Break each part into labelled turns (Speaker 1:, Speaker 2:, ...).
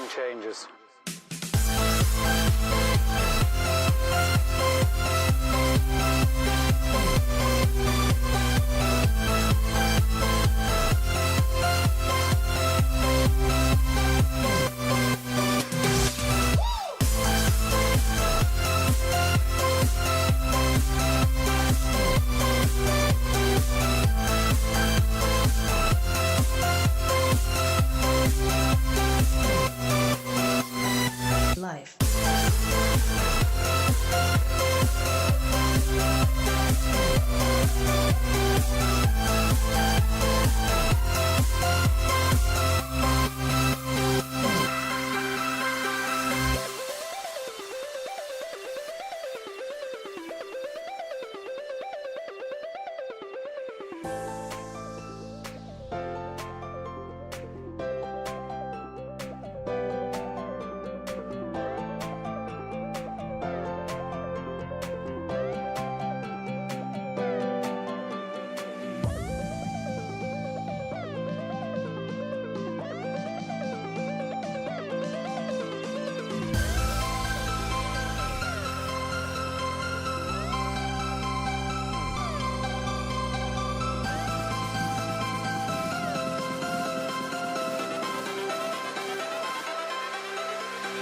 Speaker 1: nothing changes.
Speaker 2: Life.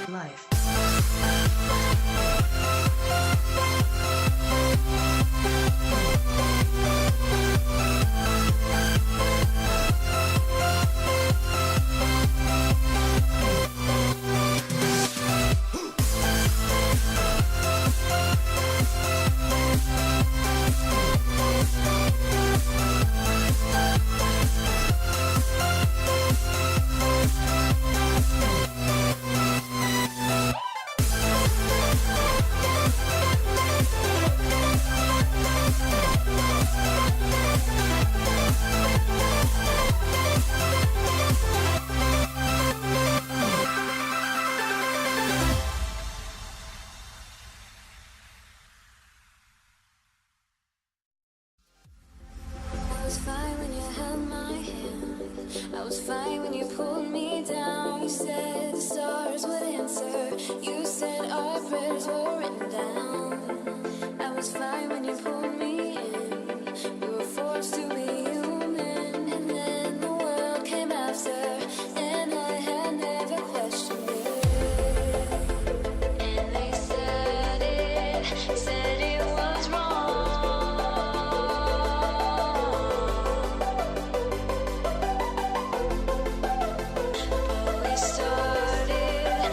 Speaker 2: Life.
Speaker 3: I was fine when you held my hand. I was fine when you pulled me down. You said the stars would answer. You said our prayers were written down. I was fine when you pulled me in. We were forced to be human, and then the world came after, and I had never questioned it. And they said it was wrong. We started it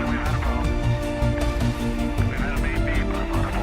Speaker 4: We've had a problem. We've had a beep beep on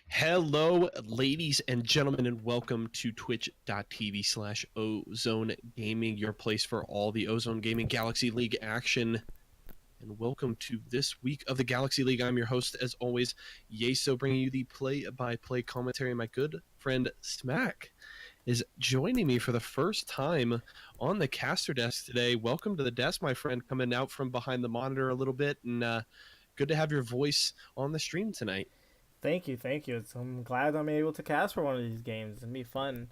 Speaker 1: Hello, ladies and gentlemen, and welcome to twitch.tv/Ozone Gaming, your place for all the Ozone Gaming Galaxy League action. And welcome to this week of the Galaxy League. I'm your host, as always, Yeso, bringing you the play-by-play commentary. My good friend Smack is joining me for the first time on the caster desk today. Welcome to the desk, my friend, coming out from behind the monitor a little bit, and good to have your voice on the stream tonight.
Speaker 4: Thank you. I'm glad I'm able to cast for one of these games. It's gonna be fun.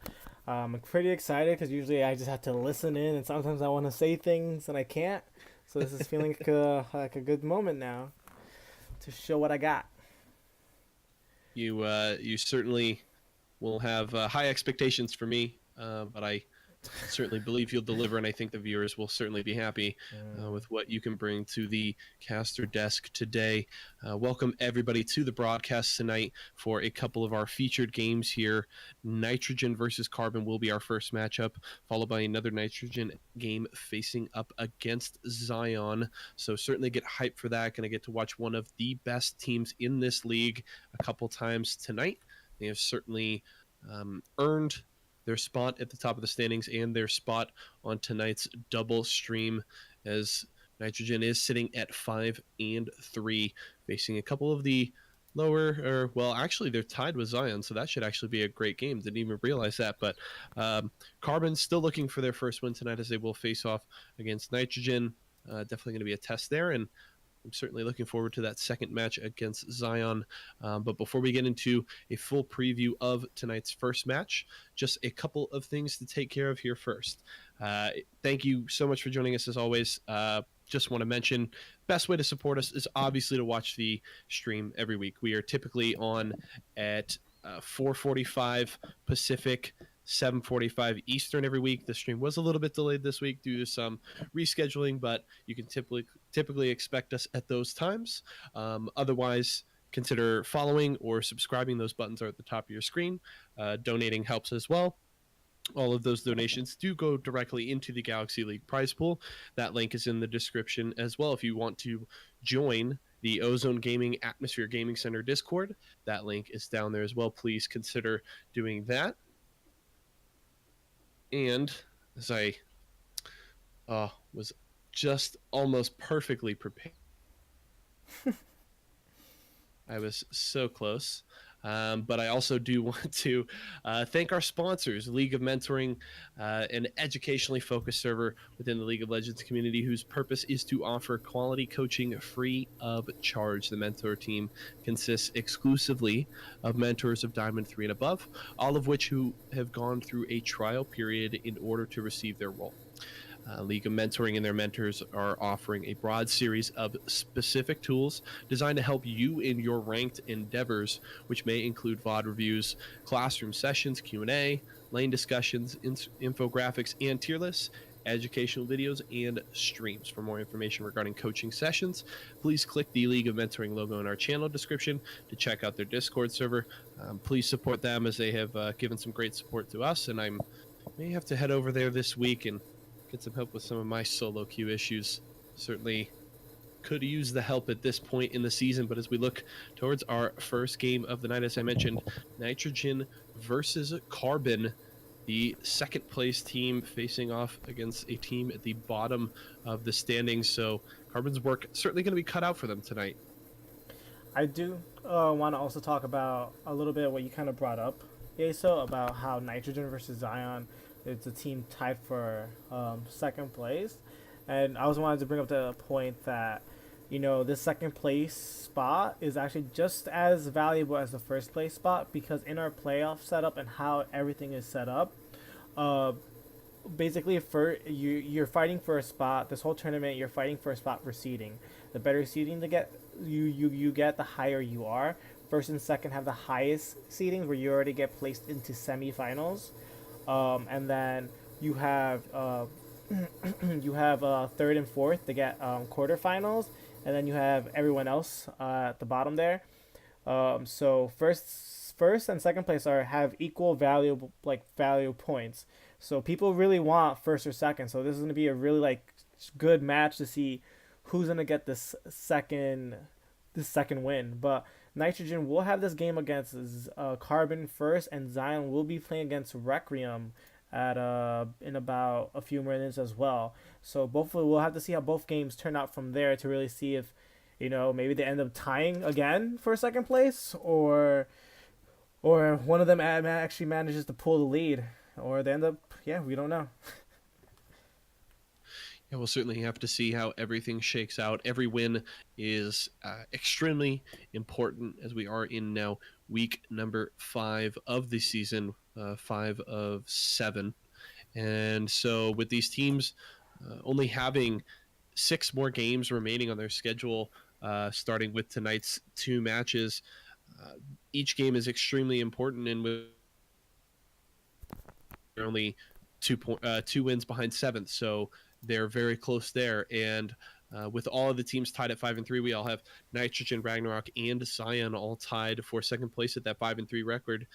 Speaker 4: I'm pretty excited because usually I just have to listen in, and sometimes I want to say things and I can't. So this is feeling like a good moment now to show what I got.
Speaker 1: You certainly will have high expectations for me, but I certainly believe you'll deliver, and I think the viewers will certainly be happy with what you can bring to the caster desk today. Welcome everybody to the broadcast tonight for a couple of our featured games here. Nitrogen versus Carbon will be our first matchup, followed by another Nitrogen game facing up against Zion. So certainly get hyped for that. Going to get to watch one of the best teams in this league a couple times tonight. They have certainly earned their spot at the top of the standings and their spot on tonight's double stream, as Nitrogen is sitting at 5-3, facing a couple of the lower, actually they're tied with Zion, so that should actually be a great game. Didn't even realize that, but Carbon's still looking for their first win tonight as they will face off against Nitrogen. Definitely going to be a test there, and I'm certainly looking forward to that second match against Zion. But before we get into a full preview of tonight's first match, just a couple of things to take care of here first. Thank you so much for joining us as always. Just want to mention, best way to support us is obviously to watch the stream every week. We are typically on at 4:45 Pacific, 7:45 Eastern every week. The stream was a little bit delayed this week due to some rescheduling, but you can typically expect us at those times. Otherwise, consider following or subscribing. Those buttons are at the top of your screen. Donating helps as well. All of those donations do go directly into the Galaxy League prize pool. That link is in the description as well. If you want to join the Ozone Gaming Atmosphere Gaming Center Discord, that link is down there as well. Please consider doing that. And as I was just almost perfectly prepared, I was so close. But I also do want to thank our sponsors, League of Mentoring, an educationally focused server within the League of Legends community whose purpose is to offer quality coaching free of charge. The mentor team consists exclusively of mentors of Diamond 3 and above, all of which who have gone through a trial period in order to receive their role. League of Mentoring and their mentors are offering a broad series of specific tools designed to help you in your ranked endeavors, which may include VOD reviews, classroom sessions, Q&A, lane discussions, infographics, and tier lists, educational videos, and streams. For more information regarding coaching sessions, please click the League of Mentoring logo in our channel description to check out their Discord server. Please support them as they have given some great support to us, and I may have to head over there this week and get some help with some of my solo queue issues. Certainly could use the help at this point in the season, but as we look towards our first game of the night, as I mentioned, Nitrogen versus Carbon, the second place team facing off against a team at the bottom of the standings. So Carbon's work certainly going to be cut out for them tonight.
Speaker 4: I do want to also talk about a little bit what you kind of brought up, Yeso, about how Nitrogen versus Zion, it's a team tied for second place. And I also wanted to bring up the point that, you know, this second place spot is actually just as valuable as the first place spot, because in our playoff setup and how everything is set up, basically you're fighting for a spot. This whole tournament, you're fighting for a spot for seeding. The better seeding to get, you get, the higher you are. First and second have the highest seedings, where you already get placed into semifinals. And then you have third and fourth to get quarterfinals, and then you have everyone else at the bottom there. So first and second place have equal value points. So people really want first or second. So this is gonna be a really good match to see who's gonna get this second win. But Nitrogen will have this game against Carbon first, and Zion will be playing against Requiem at in about a few minutes as well. So both we'll have to see how both games turn out from there to really see if, maybe they end up tying again for second place, or one of them actually manages to pull the lead, or they end up, we don't know.
Speaker 1: Yeah, we'll certainly have to see how everything shakes out. Every win is extremely important as we are in now week number 5 of the season, 5 of 7. And so with these teams only having 6 more games remaining on their schedule, starting with tonight's 2 matches, each game is extremely important, and we're only 2 wins behind 7th, so they're very close there. And with all of the teams tied at 5 and 3, we all have Nitrogen, Ragnarok, and Zion all tied for second place at that 5 and 3 record.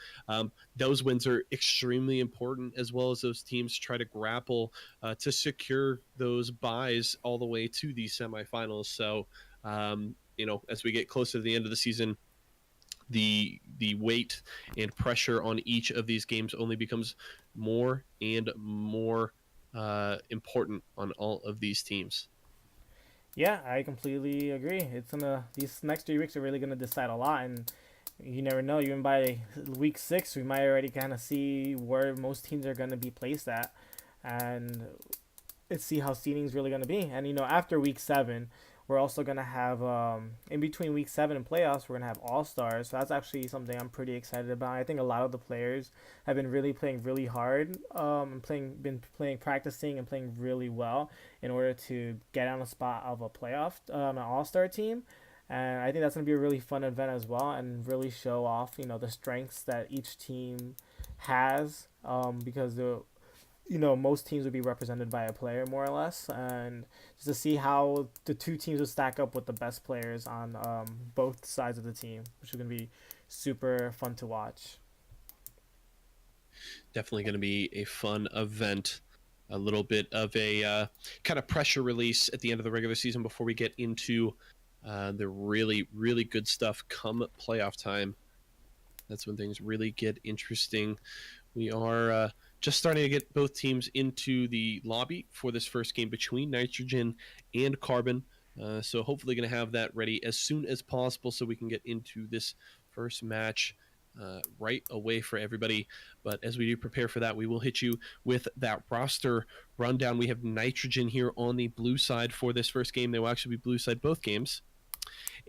Speaker 1: Those wins are extremely important, as well as those teams try to grapple to secure those buys all the way to the semifinals. So, as we get closer to the end of the season, the weight and pressure on each of these games only becomes more and more important on all of these teams.
Speaker 4: Yeah, I completely agree. These next 3 weeks are really gonna decide a lot, and you never know. Even by week 6, we might already kind of see where most teams are gonna be placed at, and let's see how seeding is really gonna be. And after week 7, we're also gonna have in between week 7 and playoffs, we're gonna have All Stars. So that's actually something I'm pretty excited about. I think a lot of the players have been really playing really hard, and practicing and playing really well in order to get on a spot of a playoff, an All Star team. And I think that's gonna be a really fun event as well, and really show off the strengths that each team has, because most teams would be represented by a player more or less, and just to see how the 2 teams would stack up with the best players on both sides of the team, which is going to be super fun to watch.
Speaker 1: Definitely going to be a fun event. A little bit of a kind of pressure release at the end of the regular season before we get into the really, really good stuff come playoff time. That's when things really get interesting. We are just starting to get both teams into the lobby for this first game between Nitrogen and Carbon. So hopefully going to have that ready as soon as possible so we can get into this first match right away for everybody. But as we do prepare for that, we will hit you with that roster rundown. We have Nitrogen here on the blue side for this first game. They will actually be blue side both games.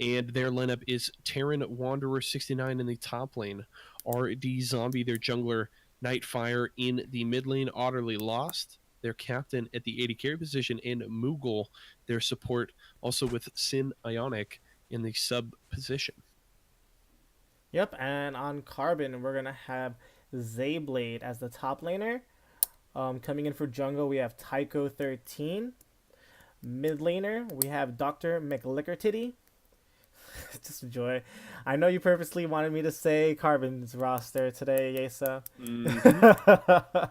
Speaker 1: And their lineup is Terran Wanderer 69 in the top lane, RD Zombie, their jungler, Nightfire in the mid lane, Otterly Lost, their captain at the AD carry position, and Moogle, their support, also with Sin Ionic in the sub position.
Speaker 4: Yep, and on Carbon, we're going to have Zayblade as the top laner. Coming in for jungle, we have Tycho13. Mid laner, we have Dr. McLickertitty. Just a joy. I know you purposely wanted me to say Carbon's roster today, Yesa.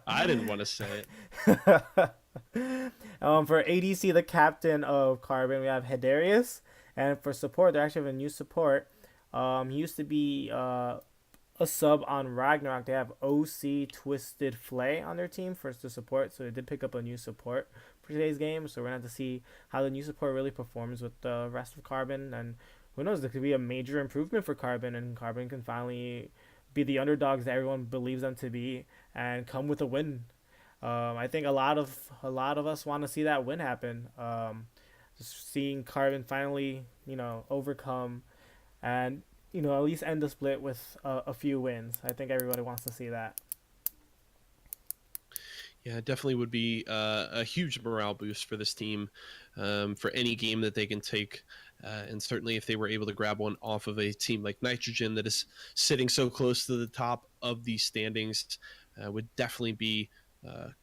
Speaker 1: I didn't want to say it.
Speaker 4: For ADC, the captain of Carbon, we have Hedarius. And for support, they actually have a new support. He used to be a sub on Ragnarok. They have OC Twisted Flay on their team for the support. So they did pick up a new support for today's game. So we're going to have to see how the new support really performs with the rest of Carbon. And who knows, there could be a major improvement for Carbon, and Carbon can finally be the underdogs that everyone believes them to be and come with a win. I think a lot of us want to see that win happen. Just seeing Carbon finally, overcome and at least end the split with a few wins. I think everybody wants to see that.
Speaker 1: Yeah, it definitely would be a huge morale boost for this team for any game that they can take. And certainly if they were able to grab one off of a team like Nitrogen that is sitting so close to the top of the standings, would definitely be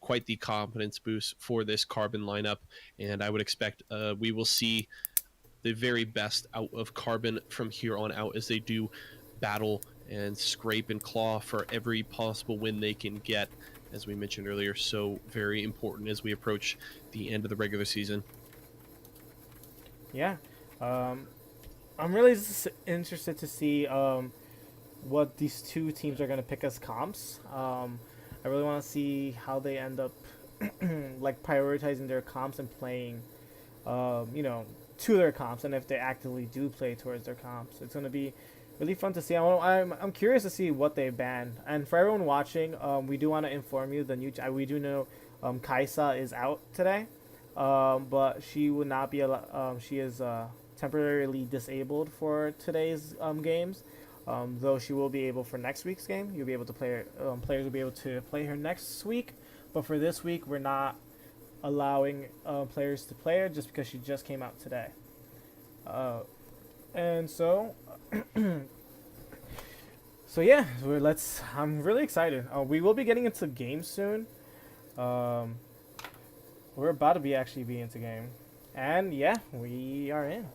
Speaker 1: quite the confidence boost for this Carbon lineup. And I would expect we will see the very best out of Carbon from here on out as they do battle and scrape and claw for every possible win they can get. As we mentioned earlier, so very important as we approach the end of the regular season.
Speaker 4: Yeah. I'm really interested to see what these two teams are going to pick as comps. I really want to see how they end up like prioritizing their comps and playing, to their comps, and if they actively do play towards their comps. It's going to be really fun to see. I'm curious to see what they ban. And for everyone watching, we do want to inform you we do know Kaisa is out today, but she would not be she is temporarily disabled for today's games. Though she will be able for next week's game. You'll be able to play her. Players will be able to play her next week, but for this week, we're not allowing players to play her just because she just came out today. And so, yeah, I'm really excited. We will be getting into games soon. We're about to be into game, and yeah, we are in.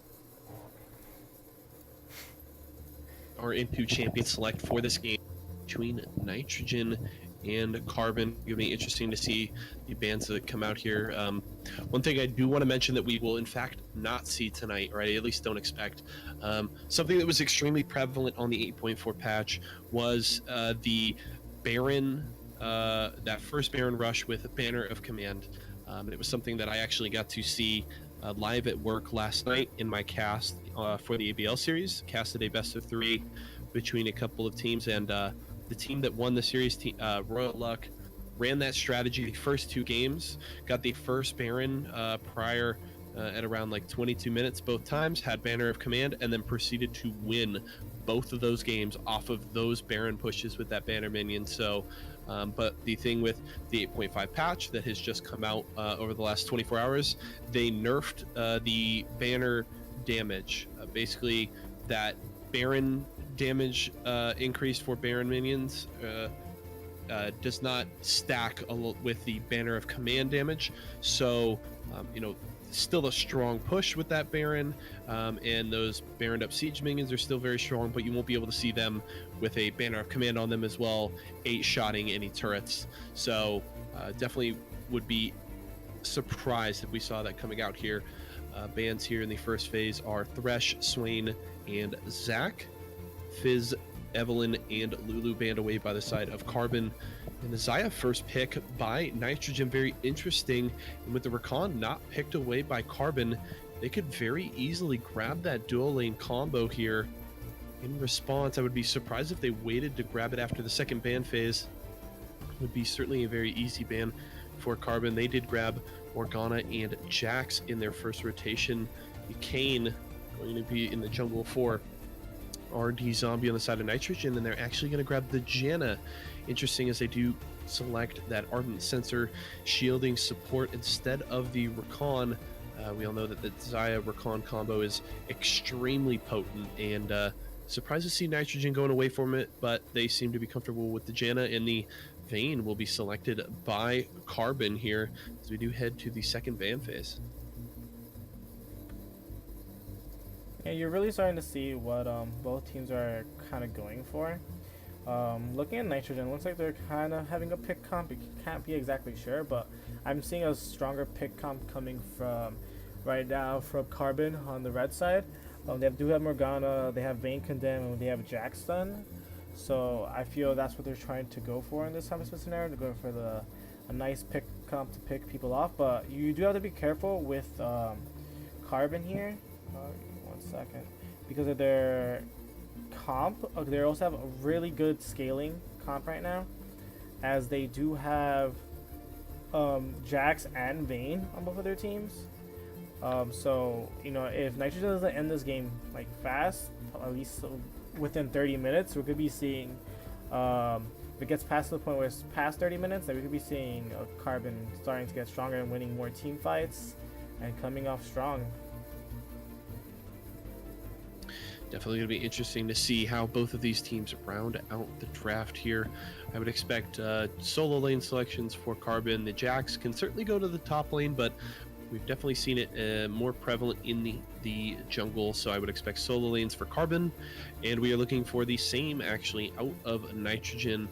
Speaker 1: Are into champion select for this game between Nitrogen and Carbon. It'll be interesting to see the bands that come out here. One thing I do want to mention that we will in fact not see tonight, or I at least don't expect, something that was extremely prevalent on the 8.4 patch was the Baron, that first Baron rush with Banner of Command. It was something that I actually got to see live at work last night in my cast for the ABL series. Casted a best of 3 between a couple of teams, and the team that won the series, Royal Luck, ran that strategy the first 2 games, got the first Baron prior at around like 22 minutes both times, had Banner of Command, and then proceeded to win both of those games off of those Baron pushes with that Banner minion. So but the thing with the 8.5 patch that has just come out over the last 24 hours, they nerfed the Banner damage. Basically, that Baron damage increase for Baron minions does not stack with the Banner of Command damage. So, still a strong push with that Baron, and those Baroned up siege minions are still very strong, but you won't be able to see them with a Banner of Command on them as well, 8-shotting any turrets. So definitely would be surprised if we saw that coming out here. Bans here in the first phase are Thresh, Swain, and Zac. Fizz, Evelyn, and Lulu banned away by the side of Carbon. And the Xayah first pick by Nitrogen, very interesting. And with the Rakan not picked away by Carbon, they could very easily grab that dual lane combo here. In response, I would be surprised if they waited to grab it after the second ban phase. It would be certainly a very easy ban for Carbon. They did grab Morgana and Jax in their first rotation. The Kayn going to be in the jungle for RD Zombie on the side of Nitrogen, and they're actually going to grab the Janna. Interesting as they do select that Ardent Sensor shielding support instead of the Rakan. We all know that the Xayah Rakan combo is extremely potent, and surprised to see Nitrogen going away from it, but they seem to be comfortable with the Janna, and the Vayne will be selected by Carbon here as we do head to the second ban phase.
Speaker 4: Yeah, you're really starting to see what both teams are kind of going for. Looking at Nitrogen, looks like they're kind of having a pick comp. You can't be exactly sure, but I'm seeing a stronger pick comp coming from right now from Carbon on the red side. They do have Morgana, they have Vayne Condemn, and they have Jax Stun. So I feel that's what they're trying to go for in this type of scenario, to go for a nice pick comp to pick people off. But you do have to be careful with Carbon here. One second, because of their comp, they also have a really good scaling comp right now, as they do have Jax and Vayne on both of their teams. So if Nitrogen doesn't end this game like fast, at least within 30 minutes, we could be seeing if it gets past the point where it's past 30 minutes, then we could be seeing Carbon starting to get stronger and winning more team fights and coming off strong.
Speaker 1: Definitely going to be interesting to see how both of these teams round out the draft here. I would expect solo lane selections for Carbon. The Jax can certainly go to the top lane, but we've definitely seen it more prevalent in the jungle, so I would expect solo lanes for Carbon. And we are looking for the same, actually, out of Nitrogen.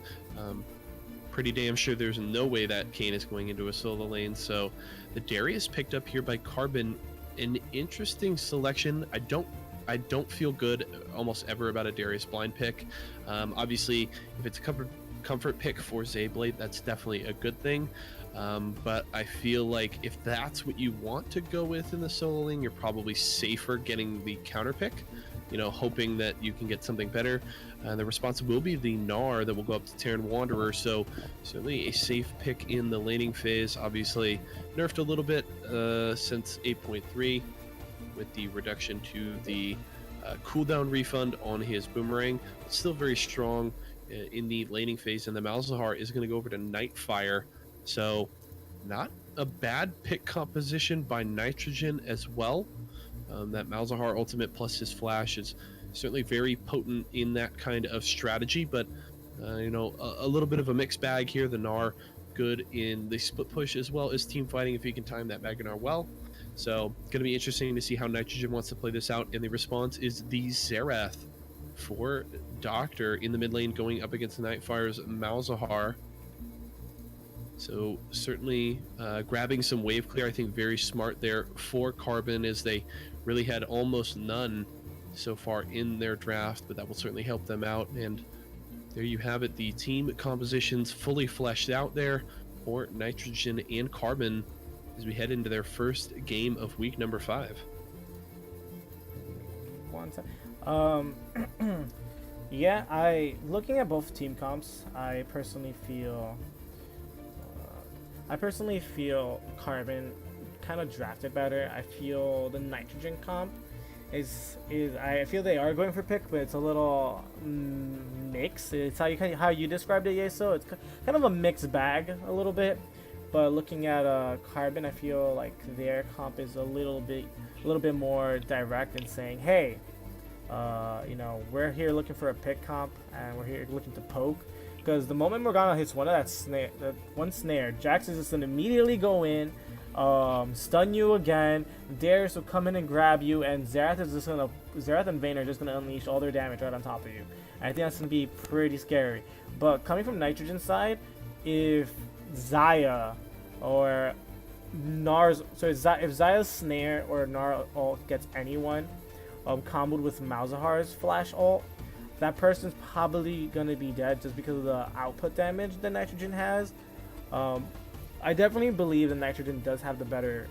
Speaker 1: Pretty damn sure there's no way that Kayn is going into a solo lane, so the Darius picked up here by Carbon, an interesting selection. I don't feel good almost ever about a Darius Blind pick. Obviously, if it's a comfort pick for Zayblade, that's definitely a good thing. But I feel like if that's what you want to go with in the solo lane, you're probably safer getting the counter pick, hoping that you can get something better. The response will be the Gnar that will go up to Terran Wanderer, so certainly a safe pick in the laning phase. Obviously nerfed a little bit since 8.3 with the reduction to the cooldown refund on his Boomerang, but still very strong in the laning phase. And the Malzahar is going to go over to Nightfire, so not a bad pick composition by Nitrogen as well. That Malzahar ultimate plus his flash is certainly very potent in that kind of strategy, but a little bit of a mixed bag here. The Gnar good in the split push as well as team fighting if he can time that Magnar well. So going to be interesting to see how Nitrogen wants to play this out. And the response is the Xerath for Doctor in the mid lane going up against Nightfire's Malzahar. So certainly grabbing some wave clear, I think very smart there for Carbon, as they really had almost none so far in their draft, but that will certainly help them out. And there you have it, the team compositions fully fleshed out there for Nitrogen and Carbon as we head into their first game of week number 5.
Speaker 4: Yeah, looking at both team comps, I personally feel Carbon kind of drafted better. I feel the Nitrogen comp is I feel they are going for pick, but it's a little mixed. It's how you described it, Yeso. It's kind of a mixed bag a little bit. But looking at Carbon, I feel like their comp is a little bit more direct in saying, hey, we're here looking for a pick comp, and we're here looking to poke. Because the moment Morgana hits one of that one snare, Jax is just gonna immediately go in, stun you again. Darius will come in and grab you, and Xerath and Vayne are just gonna unleash all their damage right on top of you. And I think that's gonna be pretty scary. But coming from Nitrogen's side, if Xayah or Gnar's, if Xayah's snare or Gnar ult gets anyone comboed with Malzahar's flash ult, that person's probably gonna be dead just because of the output damage that Nitrogen has. I definitely believe that Nitrogen does have the better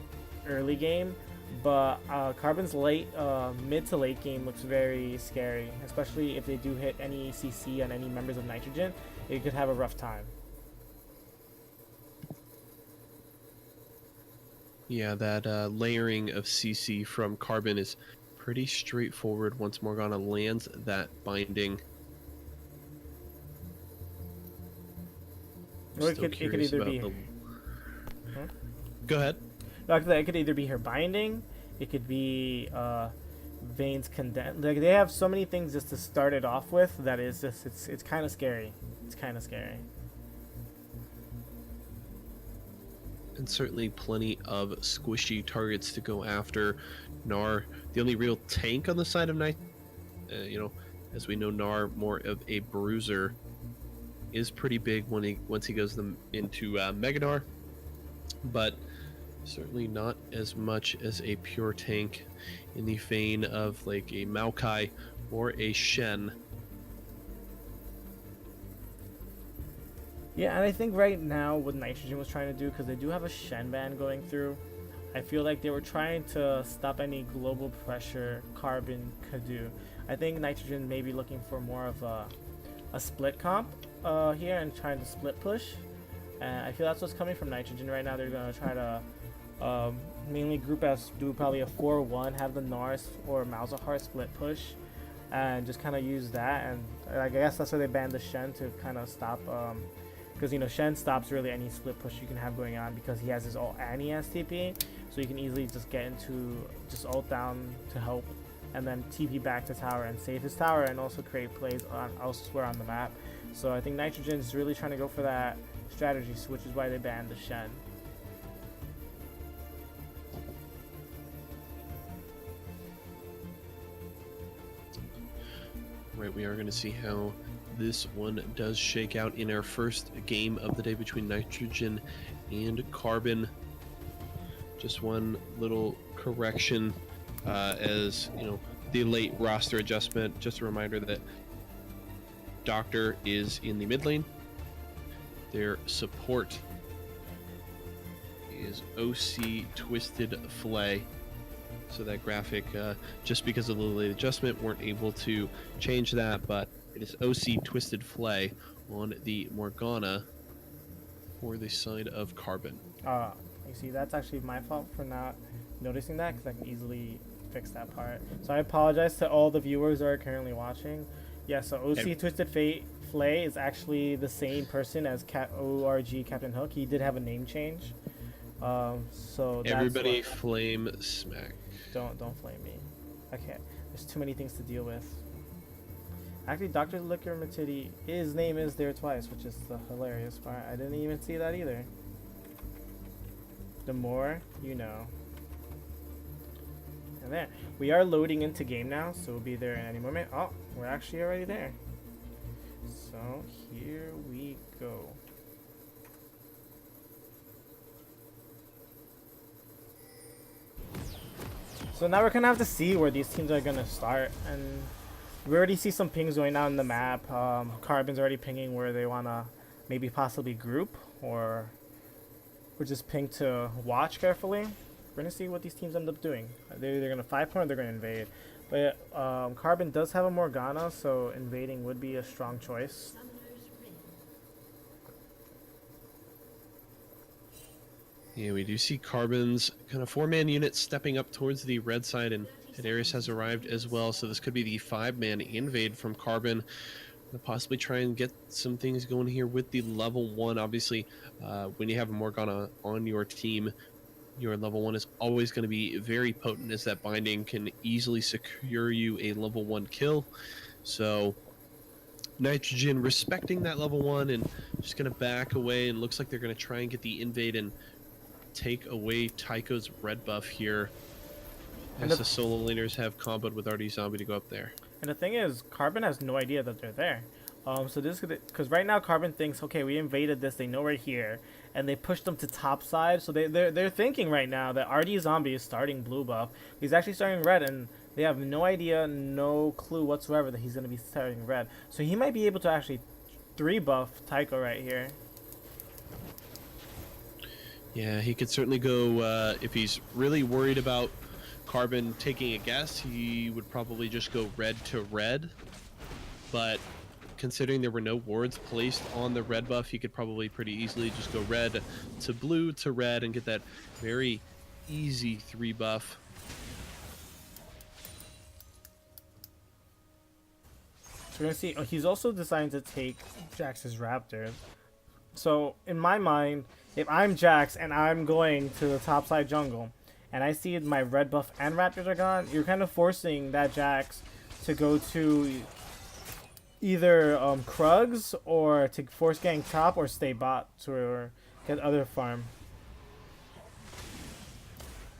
Speaker 4: early game, but Carbon's mid to late game looks very scary, especially if they do hit any CC on any members of Nitrogen. It could have a rough time.
Speaker 1: Yeah, that layering of CC from Carbon is pretty straightforward once Morgana lands that binding.
Speaker 4: Or it could either be...
Speaker 1: Go ahead.
Speaker 4: It could either be her binding, it could be Vayne's condense. Like, they have so many things just to start it off with that is just it's kind of scary. It's kind of scary.
Speaker 1: And certainly plenty of squishy targets to go after. Gnar, the only real tank on the side of Night, as we know, Gnar more of a bruiser, is pretty big once he goes into Mega Gnar, but certainly not as much as a pure tank in the vein of like a Maokai or a Shen.
Speaker 4: Yeah, and I think right now what Nitrogen was trying to do, because they do have a Shen ban going through, I feel like they were trying to stop any global pressure Carbon could do. I think Nitrogen may be looking for more of a split comp here and trying to split push. And I feel that's what's coming from Nitrogen right now. They're going to try to mainly group as do probably a 4-1, have the Gnar or Malzahar split push, and just kind of use that. And I guess that's why they banned the Shen, to kind of stop... because Shen stops really any split push you can have going on, because he has his ult and he has TP, so you can easily just get into just ult down to help, and then TP back to tower and save his tower, and also create plays elsewhere on the map. So I think Nitrogen is really trying to go for that strategy, which is why they banned the Shen.
Speaker 1: Right, we are going to see how this one does shake out in our first game of the day between Nitrogen and Carbon. Just one little correction, as the late roster adjustment. Just a reminder that Doctor is in the mid lane. Their support is OC Twisted Flay. So that graphic, just because of the late adjustment, weren't able to change that, but it is OC Twisted Flay on the Morgana for the side of Carbon.
Speaker 4: You see, that's actually my fault for not noticing that, because I can easily fix that part. So I apologize to all the viewers that are currently watching. Yeah, so OC Twisted Flay is actually the same person as ORG Captain Hook. He did have a name change. So that's
Speaker 1: Everybody flame smack.
Speaker 4: Don't flame me. I can't. There's too many things to deal with. Actually, Dr. Liquor Matiti, his name is there twice, which is the hilarious part. I didn't even see that either. The more you know. And there. We are loading into game now, so we'll be there in any moment. Oh, we're actually already there. So here we go. So now we're gonna have to see where these teams are gonna start, and we already see some pings going out in the map. Carbon's already pinging where they wanna maybe possibly group, or just ping to watch carefully. We're gonna see what these teams end up doing. They're either gonna 5-point or they're gonna invade. But Carbon does have a Morgana, so invading would be a strong choice.
Speaker 1: Yeah, we do see Carbon's kind of 4-man unit stepping up towards the red side, and Hadarius has arrived as well, so this could be the 5-man invade from Carbon. We'll possibly try and get some things going here with the level 1. Obviously, when you have a Morgana on your team, your level 1 is always going to be very potent, as that binding can easily secure you a level 1 kill. So Nitrogen respecting that level 1 and just going to back away, and looks like they're going to try and get the invade and take away Tycho's red buff here, as the solo laners have comboed with RD Zombie to go up there.
Speaker 4: And the thing is, Carbon has no idea that they're there. So this could, because right now Carbon thinks, okay, we invaded this, they know we're here, and they pushed them to top side. So they're thinking right now that RD Zombie is starting blue buff. He's actually starting red, and they have no idea, no clue whatsoever that he's going to be starting red. So he might be able to actually 3-buff Tycho right here.
Speaker 1: Yeah, he could certainly go, if he's really worried about Carbon taking a guess, he would probably just go red to red. But considering there were no wards placed on the red buff, he could probably pretty easily just go red to blue to red and get that very easy 3 buff.
Speaker 4: So we're going to see, he's also deciding to take Jax's Raptor. So in my mind, if I'm Jax and I'm going to the topside jungle, and I see my red buff and Raptors are gone, you're kind of forcing that Jax to go to either Krugs, or to force gang top, or stay bot to get other farm.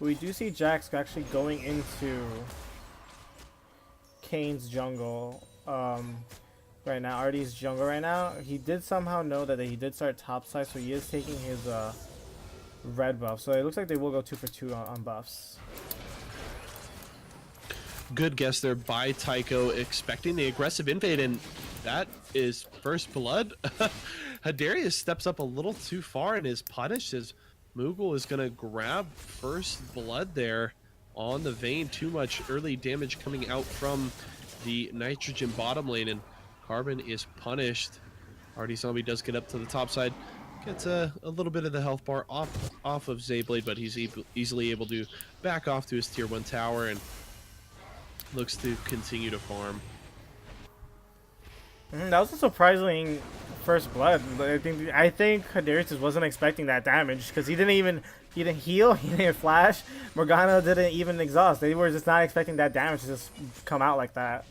Speaker 4: We do see Jax actually going into Kane's jungle right now, RD's jungle right now. He did somehow know that he did start topside, so he is taking his red buff. So it looks like they will go 2 for 2 on buffs.
Speaker 1: Good guess there by Tycho, expecting the aggressive invade, and that is first blood. Hadarius steps up a little too far and is punished, as Moogle is going to grab first blood there on the Vayne. Too much early damage coming out from the Nitrogen bottom lane, and Carbon is punished. RD Zombie does get up to the top side, gets a little bit of the health bar off of Zayblade, but he's easily able to back off to his tier 1 tower and looks to continue to farm.
Speaker 4: That was a surprising first blood. I think Hadarius just wasn't expecting that damage, because he didn't heal, he didn't flash, Morgana didn't even exhaust. They were just not expecting that damage to just come out like that.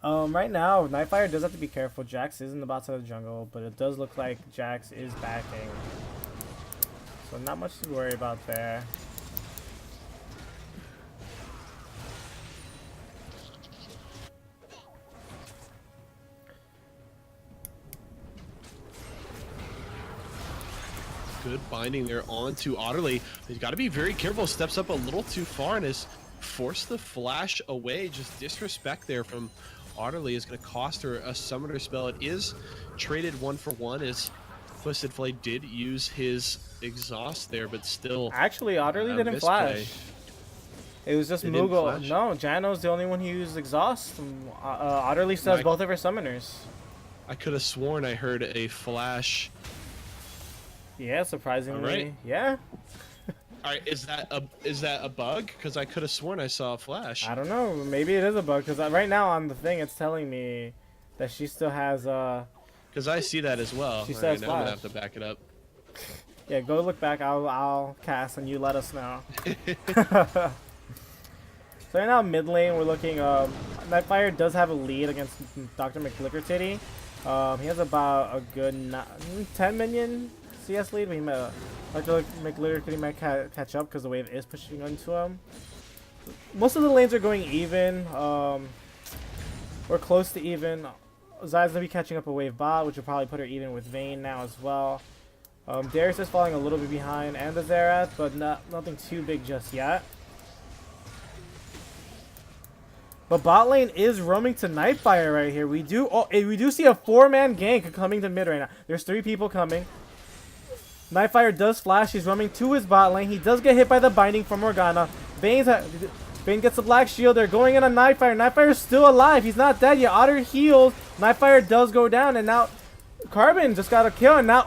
Speaker 4: Right now, Nightfire does have to be careful. Jax is in the bot side of the jungle, but it does look like Jax is backing. So not much to worry about there.
Speaker 1: Good binding there onto Otterly. He's got to be very careful. Steps up a little too far and has forced the flash away. Just disrespect there from Otterly is going to cost her a summoner spell. It is traded 1-for-1 as Twisted Flame did use his exhaust there, but still.
Speaker 4: Actually, Otterly didn't flash.
Speaker 1: Misplay.
Speaker 4: It was just
Speaker 1: They didn't
Speaker 4: Moogle.
Speaker 1: flash?
Speaker 4: No, Jano's the only one who used exhaust. Otterly still has
Speaker 1: Right.
Speaker 4: both of her summoners.
Speaker 1: I could have sworn I heard a flash.
Speaker 4: Yeah, surprisingly.
Speaker 1: Alright.
Speaker 4: Yeah.
Speaker 1: All right, is that a bug? Because I could have sworn I saw a flash.
Speaker 4: I don't know. Maybe it is a bug because right now on the thing it's telling me that she still has
Speaker 1: Because I see that as well.
Speaker 4: She
Speaker 1: All
Speaker 4: says
Speaker 1: right, now I'm gonna
Speaker 4: flash.
Speaker 1: have to back it up.
Speaker 4: Yeah, go look back. I'll cast and you let us know. So right now mid lane we're looking. Nightfire does have a lead against Dr. McLickertitty. He has about a good 10 minion CS lead, but he might, Dr. McLickertitty might catch up because the wave is pushing into him. Most of the lanes are going even. We're close to even. Zaya's gonna be catching up a wave bot, which will probably put her even with Vayne now as well. Darius is falling a little bit behind, and the Xerath, but nothing too big just yet. But bot lane is roaming to Nightfire right here. We do see a 4-man gank coming to mid right now. There's 3 people coming. Nightfire does flash. He's roaming to his bot lane. He does get hit by the binding from Morgana. Vayne gets the black shield. They're going in on Nightfire. Nightfire is still alive. He's not dead yet. Otter heals. Nightfire does go down, and now Carbon just got a kill. And now,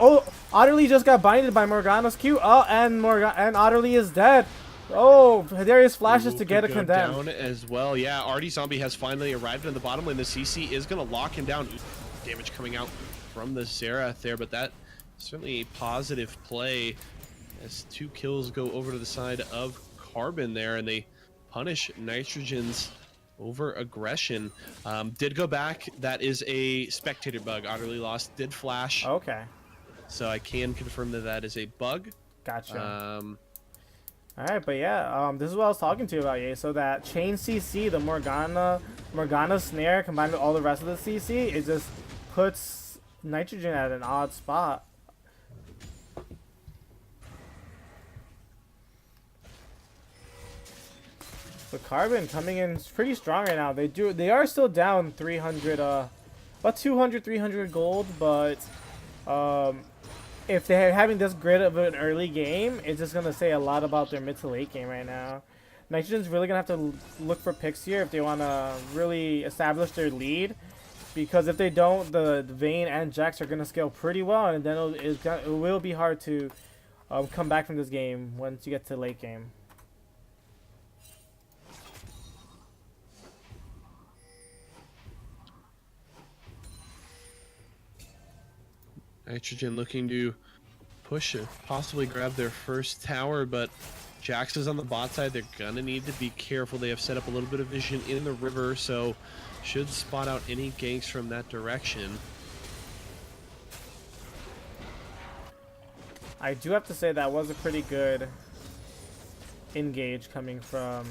Speaker 4: Otterly just got binded by Morgana's Q. And Otterly is dead. Oh, Darius flashes to get a
Speaker 1: Could go
Speaker 4: condemn.
Speaker 1: down as well. Yeah, Artie Zombie has finally arrived in the bottom lane. The CC is going to lock him down. Ooh, damage coming out from the Xerath there, but that certainly a positive play as 2 kills go over to the side of Carbon there, and they punish Nitrogen's over aggression. Did go back. That is a spectator bug. Otterly lost. Did flash.
Speaker 4: Okay,
Speaker 1: So I can confirm that that is a bug.
Speaker 4: gotcha. Alright, but yeah, this is what I was talking to you about, yeah. So that chain CC, the Morgana snare combined with all the rest of the CC, it just puts Nitrogen at an odd spot. So Carbon coming in pretty strong right now. They are still down 300 about 300 gold, but if they're having this great of an early game, it's just going to say a lot about their mid to late game right now. Nitrogen's really going to have to look for picks here if they want to really establish their lead. Because if they don't, the Vayne and Jax are going to scale pretty well, and then it will be hard to come back from this game once you get to late game.
Speaker 1: Nitrogen looking to push it, possibly grab their first tower, but Jax is on the bot side. They're gonna need to be careful. They have set up a little bit of vision in the river, so should spot out any ganks from that direction.
Speaker 4: I do have to say that was a pretty good engage coming from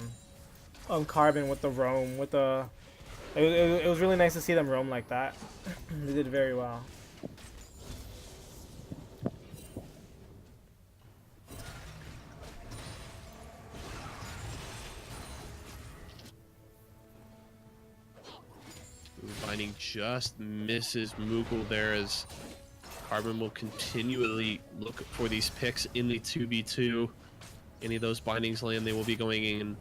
Speaker 4: Carbon with the roam. It was really nice to see them roam like that. They did very well.
Speaker 1: Binding just misses Moogle there as Carbon will continually look for these picks in the 2v2. Any of those bindings land, they will be going in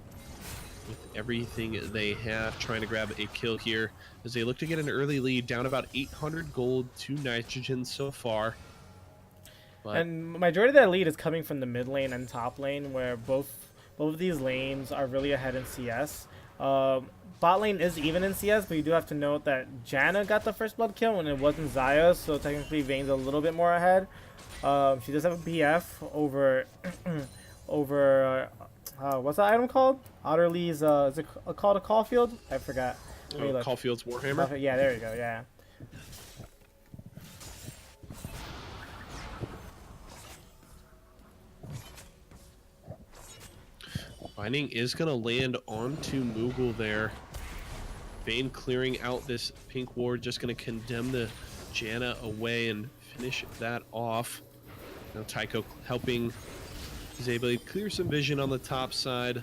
Speaker 1: with everything they have, trying to grab a kill here as they look to get an early lead, down about 800 gold to Nitrogen so far. But
Speaker 4: And majority of that lead is coming from the mid lane and top lane, where both of these lanes are really ahead in CS. Bot lane is even in CS, but you do have to note that Janna got the first blood kill when it wasn't Xayah, so technically Vayne's a little bit more ahead. She does have a BF over what's that item called? Otterly's is it called a Caulfield? I forgot. Let me look.
Speaker 1: Caulfield's Warhammer.
Speaker 4: Yeah, there you go. Yeah.
Speaker 1: Binding is going to land onto Moogle there. Vayne clearing out this pink ward, just going to condemn the Janna away and finish that off. Now Tycho helping Zayblade clear some vision on the top side.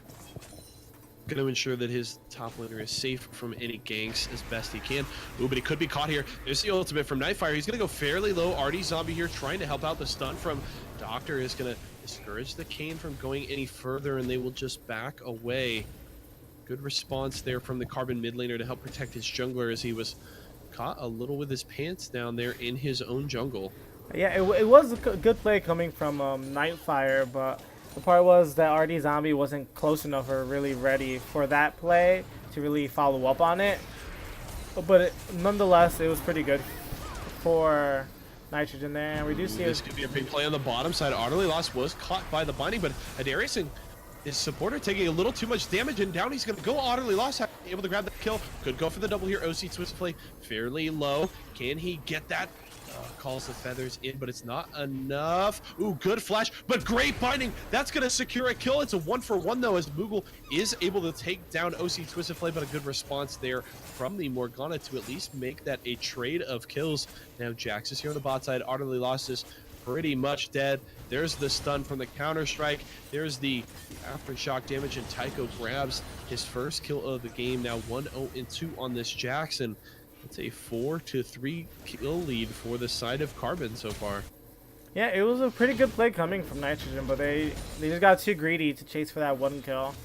Speaker 1: Going to ensure that his top laner is safe from any ganks as best he can. Ooh, but he could be caught here. There's the ultimate from Nightfire. He's going to go fairly low. Artie Zombie here trying to help out. The stun from Doctor is going to discourage the Kayn from going any further, and they will just back away. Good response there from the Carbon mid laner to help protect his jungler as he was caught a little with his pants down there in his own jungle.
Speaker 4: Yeah, it was a good play coming from Nightfire, but the part was that RD Zombie wasn't close enough or really ready for that play to really follow up on it. But nonetheless, it was pretty good for Nitrogen there. And we do see
Speaker 1: this could be a big play on the bottom side. Utterly Lost was caught by the binding, but Adarius and his supporter taking a little too much damage, and down he's going to go. Utterly Lost able to grab the kill. Could go for the double here. OC Twist play fairly low. Can he get that? Calls the feathers in, but it's not enough. Ooh, good flash, but great binding. That's going to secure a kill. It's a 1-for-1 though, as Moogle is able to take down OC Twisted Flame, but a good response there from the Morgana to at least make that a trade of kills. Now Jax is here on the bot side. Utterly Lost is pretty much dead. There's the stun from the counter strike. There's the aftershock damage, and Tycho grabs his first kill of the game. Now 1-0-2 on this Jackson. It's a 4-3 kill lead for the side of Carbon so far.
Speaker 4: Yeah, it was a pretty good play coming from Nitrogen, but they just got too greedy to chase for that one kill,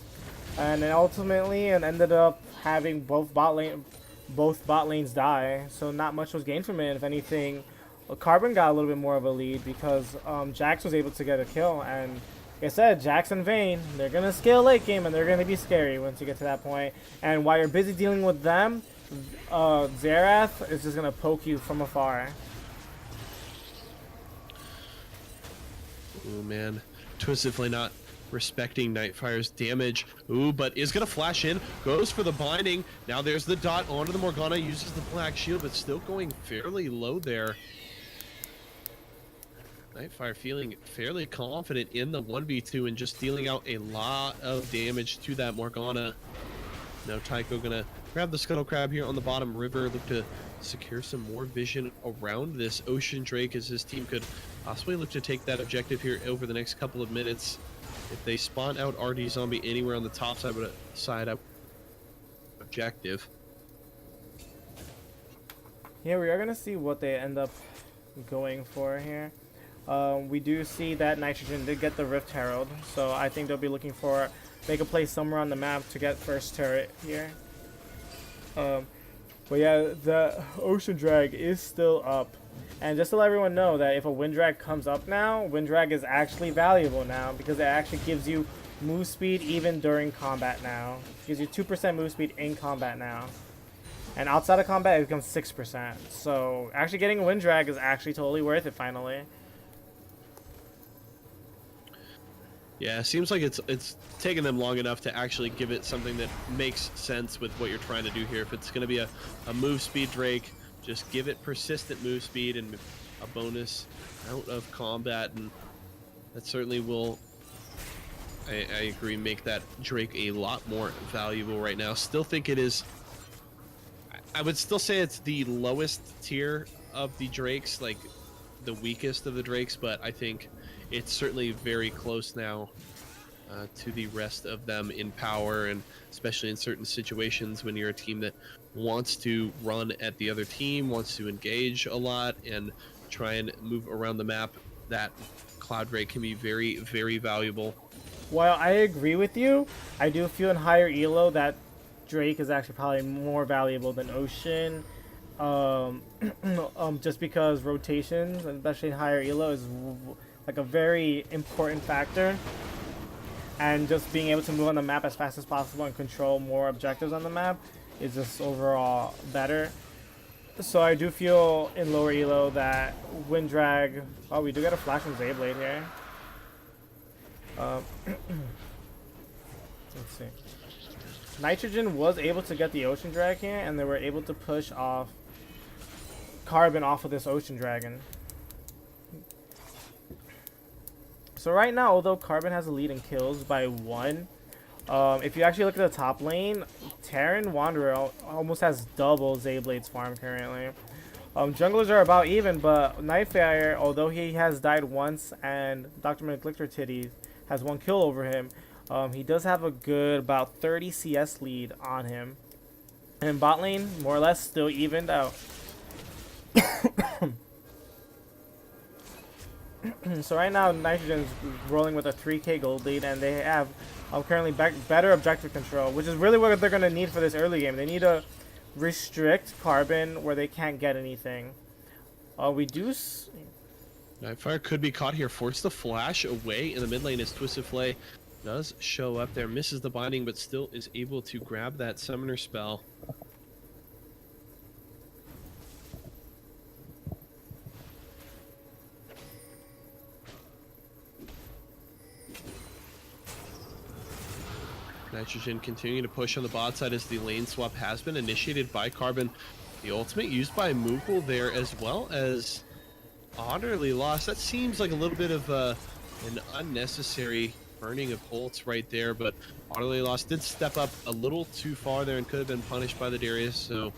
Speaker 4: and then ultimately ended up having both bot lanes die. So not much was gained from it. If anything, Carbon got a little bit more of a lead because Jax was able to get a kill. And like I said, Jax and Vayne, they're gonna scale late game, and they're gonna be scary once you get to that point. And while you're busy dealing with them, Xerath is just gonna poke you from afar.
Speaker 1: Oh man, Twisted Flame not respecting Nightfire's damage. Ooh, but is gonna flash in, goes for the binding. Now there's the dot onto the Morgana, uses the black shield, but still going fairly low there. Nightfire feeling fairly confident in the 1v2 and just dealing out a lot of damage to that Morgana. Now Tycho gonna grab the Scuttle Crab here on the bottom river, look to secure some more vision around this Ocean Drake as his team could possibly look to take that objective here over the next couple of minutes. If they spawn out RD Zombie anywhere on the top side objective.
Speaker 4: Yeah, we are gonna see what they end up going for here. We do see that Nitrogen did get the Rift Herald, so I think they'll be looking for make a play somewhere on the map to get first turret here. But yeah, the Ocean Drag is still up. And just to let everyone know that if a Wind Drag comes up now, Wind Drag is actually valuable now because it actually gives you move speed even during combat now. It gives you 2% move speed in combat now. And outside of combat, it becomes 6%. So actually getting a Wind Drag is actually totally worth it finally.
Speaker 1: Yeah, it seems like it's taken them long enough to actually give it something that makes sense with what you're trying to do here. If it's going to be a move speed Drake, just give it persistent move speed and a bonus out of combat, and that certainly will, I agree, make that Drake a lot more valuable right now. Still think it is, I would still say it's the lowest tier of the Drakes, like the weakest of the Drakes, but I think it's certainly very close now to the rest of them in power, and especially in certain situations when you're a team that wants to run at the other team, wants to engage a lot and try and move around the map. That Cloud Drake can be very, very valuable.
Speaker 4: While I agree with you, I do feel in higher elo that Drake is actually probably more valuable than Ocean. Just because rotations, especially in higher elo, is like a very important factor, and just being able to move on the map as fast as possible and control more objectives on the map is just overall better. So I do feel in lower elo that Wind Drag, oh, we do get a flash from Zayblade here. Let's see. Nitrogen was able to get the Ocean Drag here, and they were able to push off Carbon off of this Ocean Dragon. So right now, although Carbon has a lead in kills by 1, if you actually look at the top lane, Terran Wanderer almost has double Zayblade's farm currently. Junglers are about even, but Nightfire, although he has died once and Dr. McLichter Titties has 1 kill over him, he does have a good about 30 CS lead on him. And bot lane, more or less, still evened out. So right now, Nitrogen's rolling with a 3k gold lead, and they have currently better objective control, which is really what they're going to need for this early game. They need to restrict Carbon where they can't get anything. We do...
Speaker 1: Nightfire could be caught here. Force the flash away in the mid lane as Twisted Flay does show up there. Misses the binding, but still is able to grab that summoner spell. Nitrogen continuing to push on the bot side as the lane swap has been initiated by Carbon. The ultimate used by Moogle there, as well as Utterly Lost. That seems like a little bit of an unnecessary burning of ults right there, but Utterly Lost did step up a little too far there and could have been punished by the Darius, so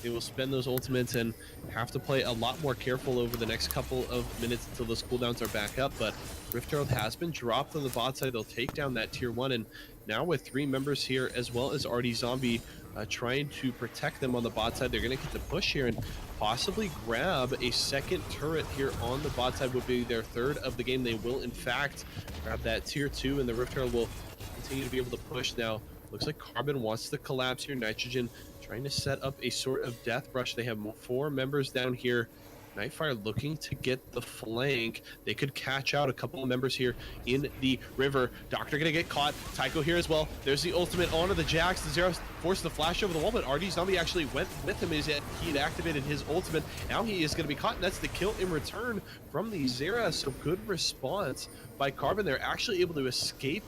Speaker 1: they will spend those ultimates and have to play a lot more careful over the next couple of minutes until those cooldowns are back up. But Rift Herald has been dropped on the bot side. They'll take down that tier 1, and now with 3 members here, as well as RD Zombie trying to protect them on the bot side, they're going to get the push here and possibly grab a second turret here on the bot side. Would be their 3rd of the game. They will, in fact, grab that tier 2, and the Rift Herald will continue to be able to push now. Looks like Carbon wants to collapse here. Nitrogen trying to set up a sort of death rush. They have 4 members down here. Nightfire looking to get the flank. They could catch out a couple of members here in the river. Doctor gonna get caught. Tycho here as well. There's the ultimate onto the Jax. The Zero forced the flash over the wall, but RD Zombie actually went with him as he had activated his ultimate. Now he is gonna be caught, and that's the kill in return from the Zera. So good response by Carbon. They're actually able to escape,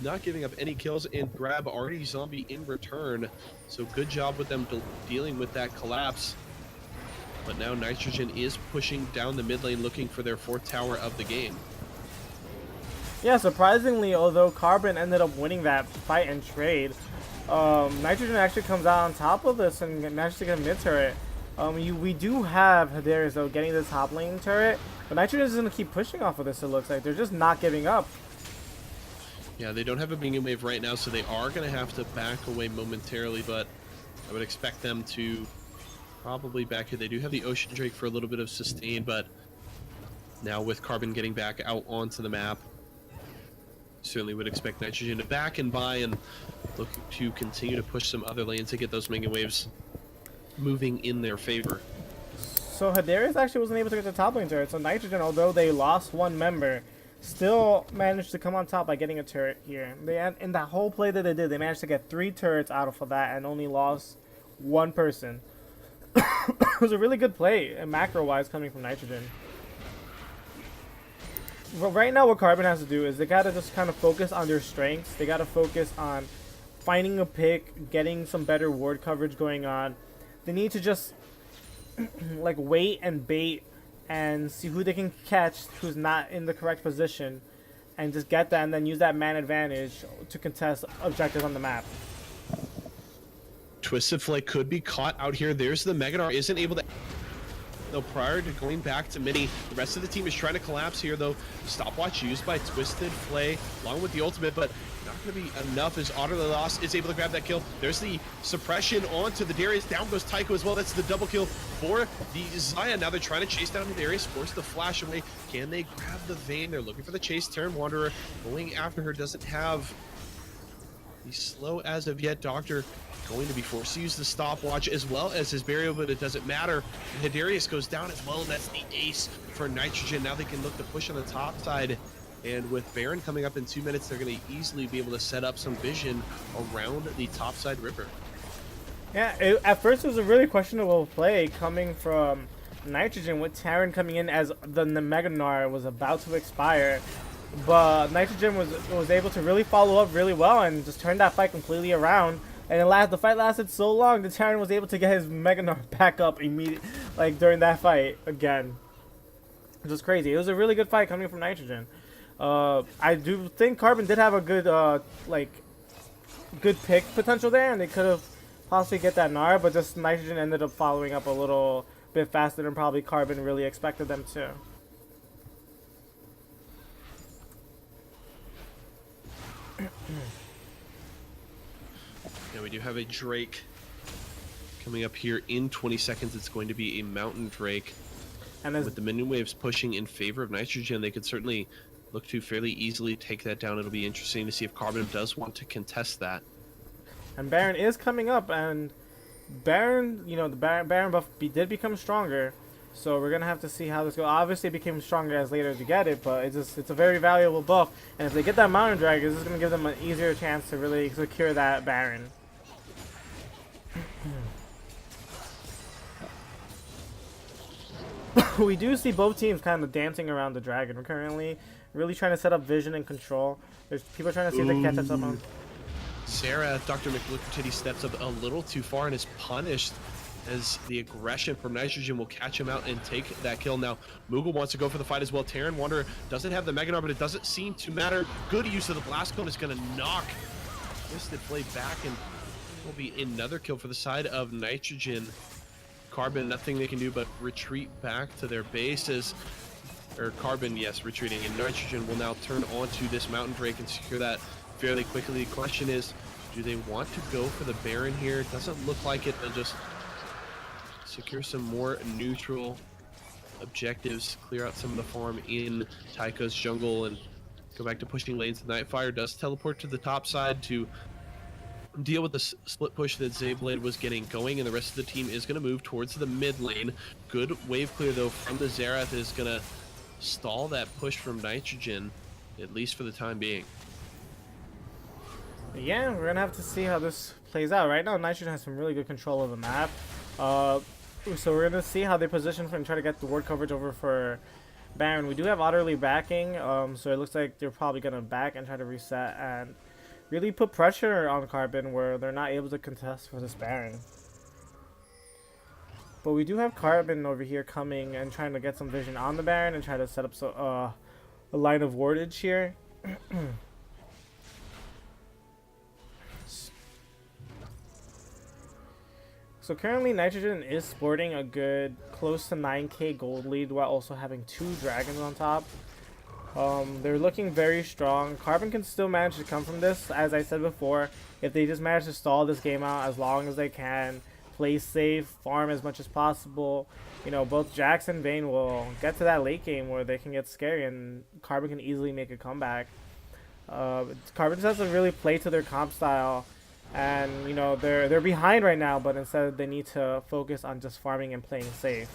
Speaker 1: not giving up any kills, and grab RD Zombie in return. So good job with them dealing with that collapse. But now Nitrogen is pushing down the mid lane, looking for their 4th tower of the game.
Speaker 4: Yeah, surprisingly, although Carbon ended up winning that fight and trade, Nitrogen actually comes out on top of this and manages to get a mid turret. We do have Hadarius though getting the top lane turret, but Nitrogen is going to keep pushing off of this. It looks like they're just not giving up.
Speaker 1: Yeah, they don't have a minion wave right now, so they are going to have to back away momentarily, but I would expect them to probably back here. They do have the Ocean Drake for a little bit of sustain, but now with Carbon getting back out onto the map, certainly would expect Nitrogen to back and buy and look to continue to push some other lanes to get those minion waves moving in their favor.
Speaker 4: So Hadarius actually wasn't able to get the top lane turret, so Nitrogen, although they lost 1 member, still managed to come on top by getting a turret here. In that whole play that they did, they managed to get 3 turrets out of that and only lost 1 person. It was a really good play, macro-wise, coming from Nitrogen. But right now, what Carbon has to do is they gotta just kind of focus on their strengths. They gotta focus on finding a pick, getting some better ward coverage going on. They need to just like wait and bait and see who they can catch, who's not in the correct position, and just get that, and then use that man advantage to contest objectives on the map.
Speaker 1: Twisted Flay could be caught out here. There's the Meganar, isn't able to... Though prior to going back to mini, the rest of the team is trying to collapse here, though. Stopwatch used by Twisted Flay, along with the ultimate, but not going to be enough as Utterly Lost is able to grab that kill. There's the suppression onto the Darius. Down goes Tycho as well. That's the double kill for the Xayah. Now they're trying to chase down the Darius, force the flash away. Can they grab the Vayne? They're looking for the chase. Terran Wanderer going after her, doesn't have the slow as of yet. Doctor going to be forced to use the stopwatch as well as his burial, but it doesn't matter. Hadarius goes down as well, and that's the ace for Nitrogen. Now they can look to push on the top side, and with Baron coming up in 2 minutes, they're going to easily be able to set up some vision around the top side river.
Speaker 4: Yeah, at first it was a really questionable play coming from Nitrogen, with Terran coming in as the Meganar was about to expire. But Nitrogen was able to really follow up really well and just turn that fight completely around. And the fight lasted so long, the Terran was able to get his Meganar back up immediately, like during that fight again. It was crazy. It was a really good fight coming from Nitrogen. I do think Carbon did have a good good pick potential there, and they could have possibly get that Gnar, but just Nitrogen ended up following up a little bit faster than probably Carbon really expected them to.
Speaker 1: Yeah, we do have a Drake coming up here in 20 seconds. It's going to be a Mountain Drake.
Speaker 4: And as
Speaker 1: With the minion waves pushing in favor of Nitrogen, they could certainly look to fairly easily take that down. It'll be interesting to see if Carbon does want to contest that.
Speaker 4: And Baron is coming up, and Baron, you know, the Baron buff did become stronger, so we're gonna have to see how this goes. Obviously, it became stronger as later as you get it, but it's a very valuable buff, and if they get that Mountain Dragon, this is gonna give them an easier chance to really secure that Baron. We do see both teams kind of dancing around the dragon currently, really trying to set up vision and control. There's people trying to see if they can catch up on.
Speaker 1: Sarah, Dr. McLucatitty steps up a little too far and is punished as the aggression from Nitrogen will catch him out and take that kill. Now, Moogle wants to go for the fight as well. Terran Wanderer doesn't have the Meganar, but it doesn't seem to matter. Good use of the Blast Cone is going to knock Twisted Flay back, and will be another kill for the side of Nitrogen. Carbon, nothing they can do but retreat back to their bases. Or Carbon, yes, retreating, and Nitrogen will now turn onto this Mountain Drake and secure that fairly quickly. The question is, do they want to go for the Baron here? It doesn't look like it. They'll just secure some more neutral objectives, clear out some of the farm in Tycho's jungle, and go back to pushing lanes. Nightfire does teleport to the top side to deal with the split push that Zayblade was getting going, and the rest of the team is going to move towards the mid lane. Good wave clear, though, from the Xerath is going to stall that push from Nitrogen, at least for the time being.
Speaker 4: Yeah, we're gonna have to see how this plays out. Right now, Nitrogen has some really good control of the map. So we're gonna see how they position and try to get the ward coverage over for Baron. We do have Otterly backing, so it looks like they're probably gonna back and try to reset and really put pressure on Carbon where they're not able to contest for this Baron. But we do have Carbon over here coming and trying to get some vision on the Baron and try to set up a line of wardage here. So currently Nitrogen is sporting a good close to 9k gold lead while also having 2 dragons on top. They're looking very strong. Carbon can still manage to come from this, as I said before, if they just manage to stall this game out as long as they can, play safe, farm as much as possible. You know, both Jax and Vayne will get to that late game where they can get scary and Carbon can easily make a comeback. Carbon just has to really play to their comp style. And you know, they're behind right now, but instead they need to focus on just farming and playing safe.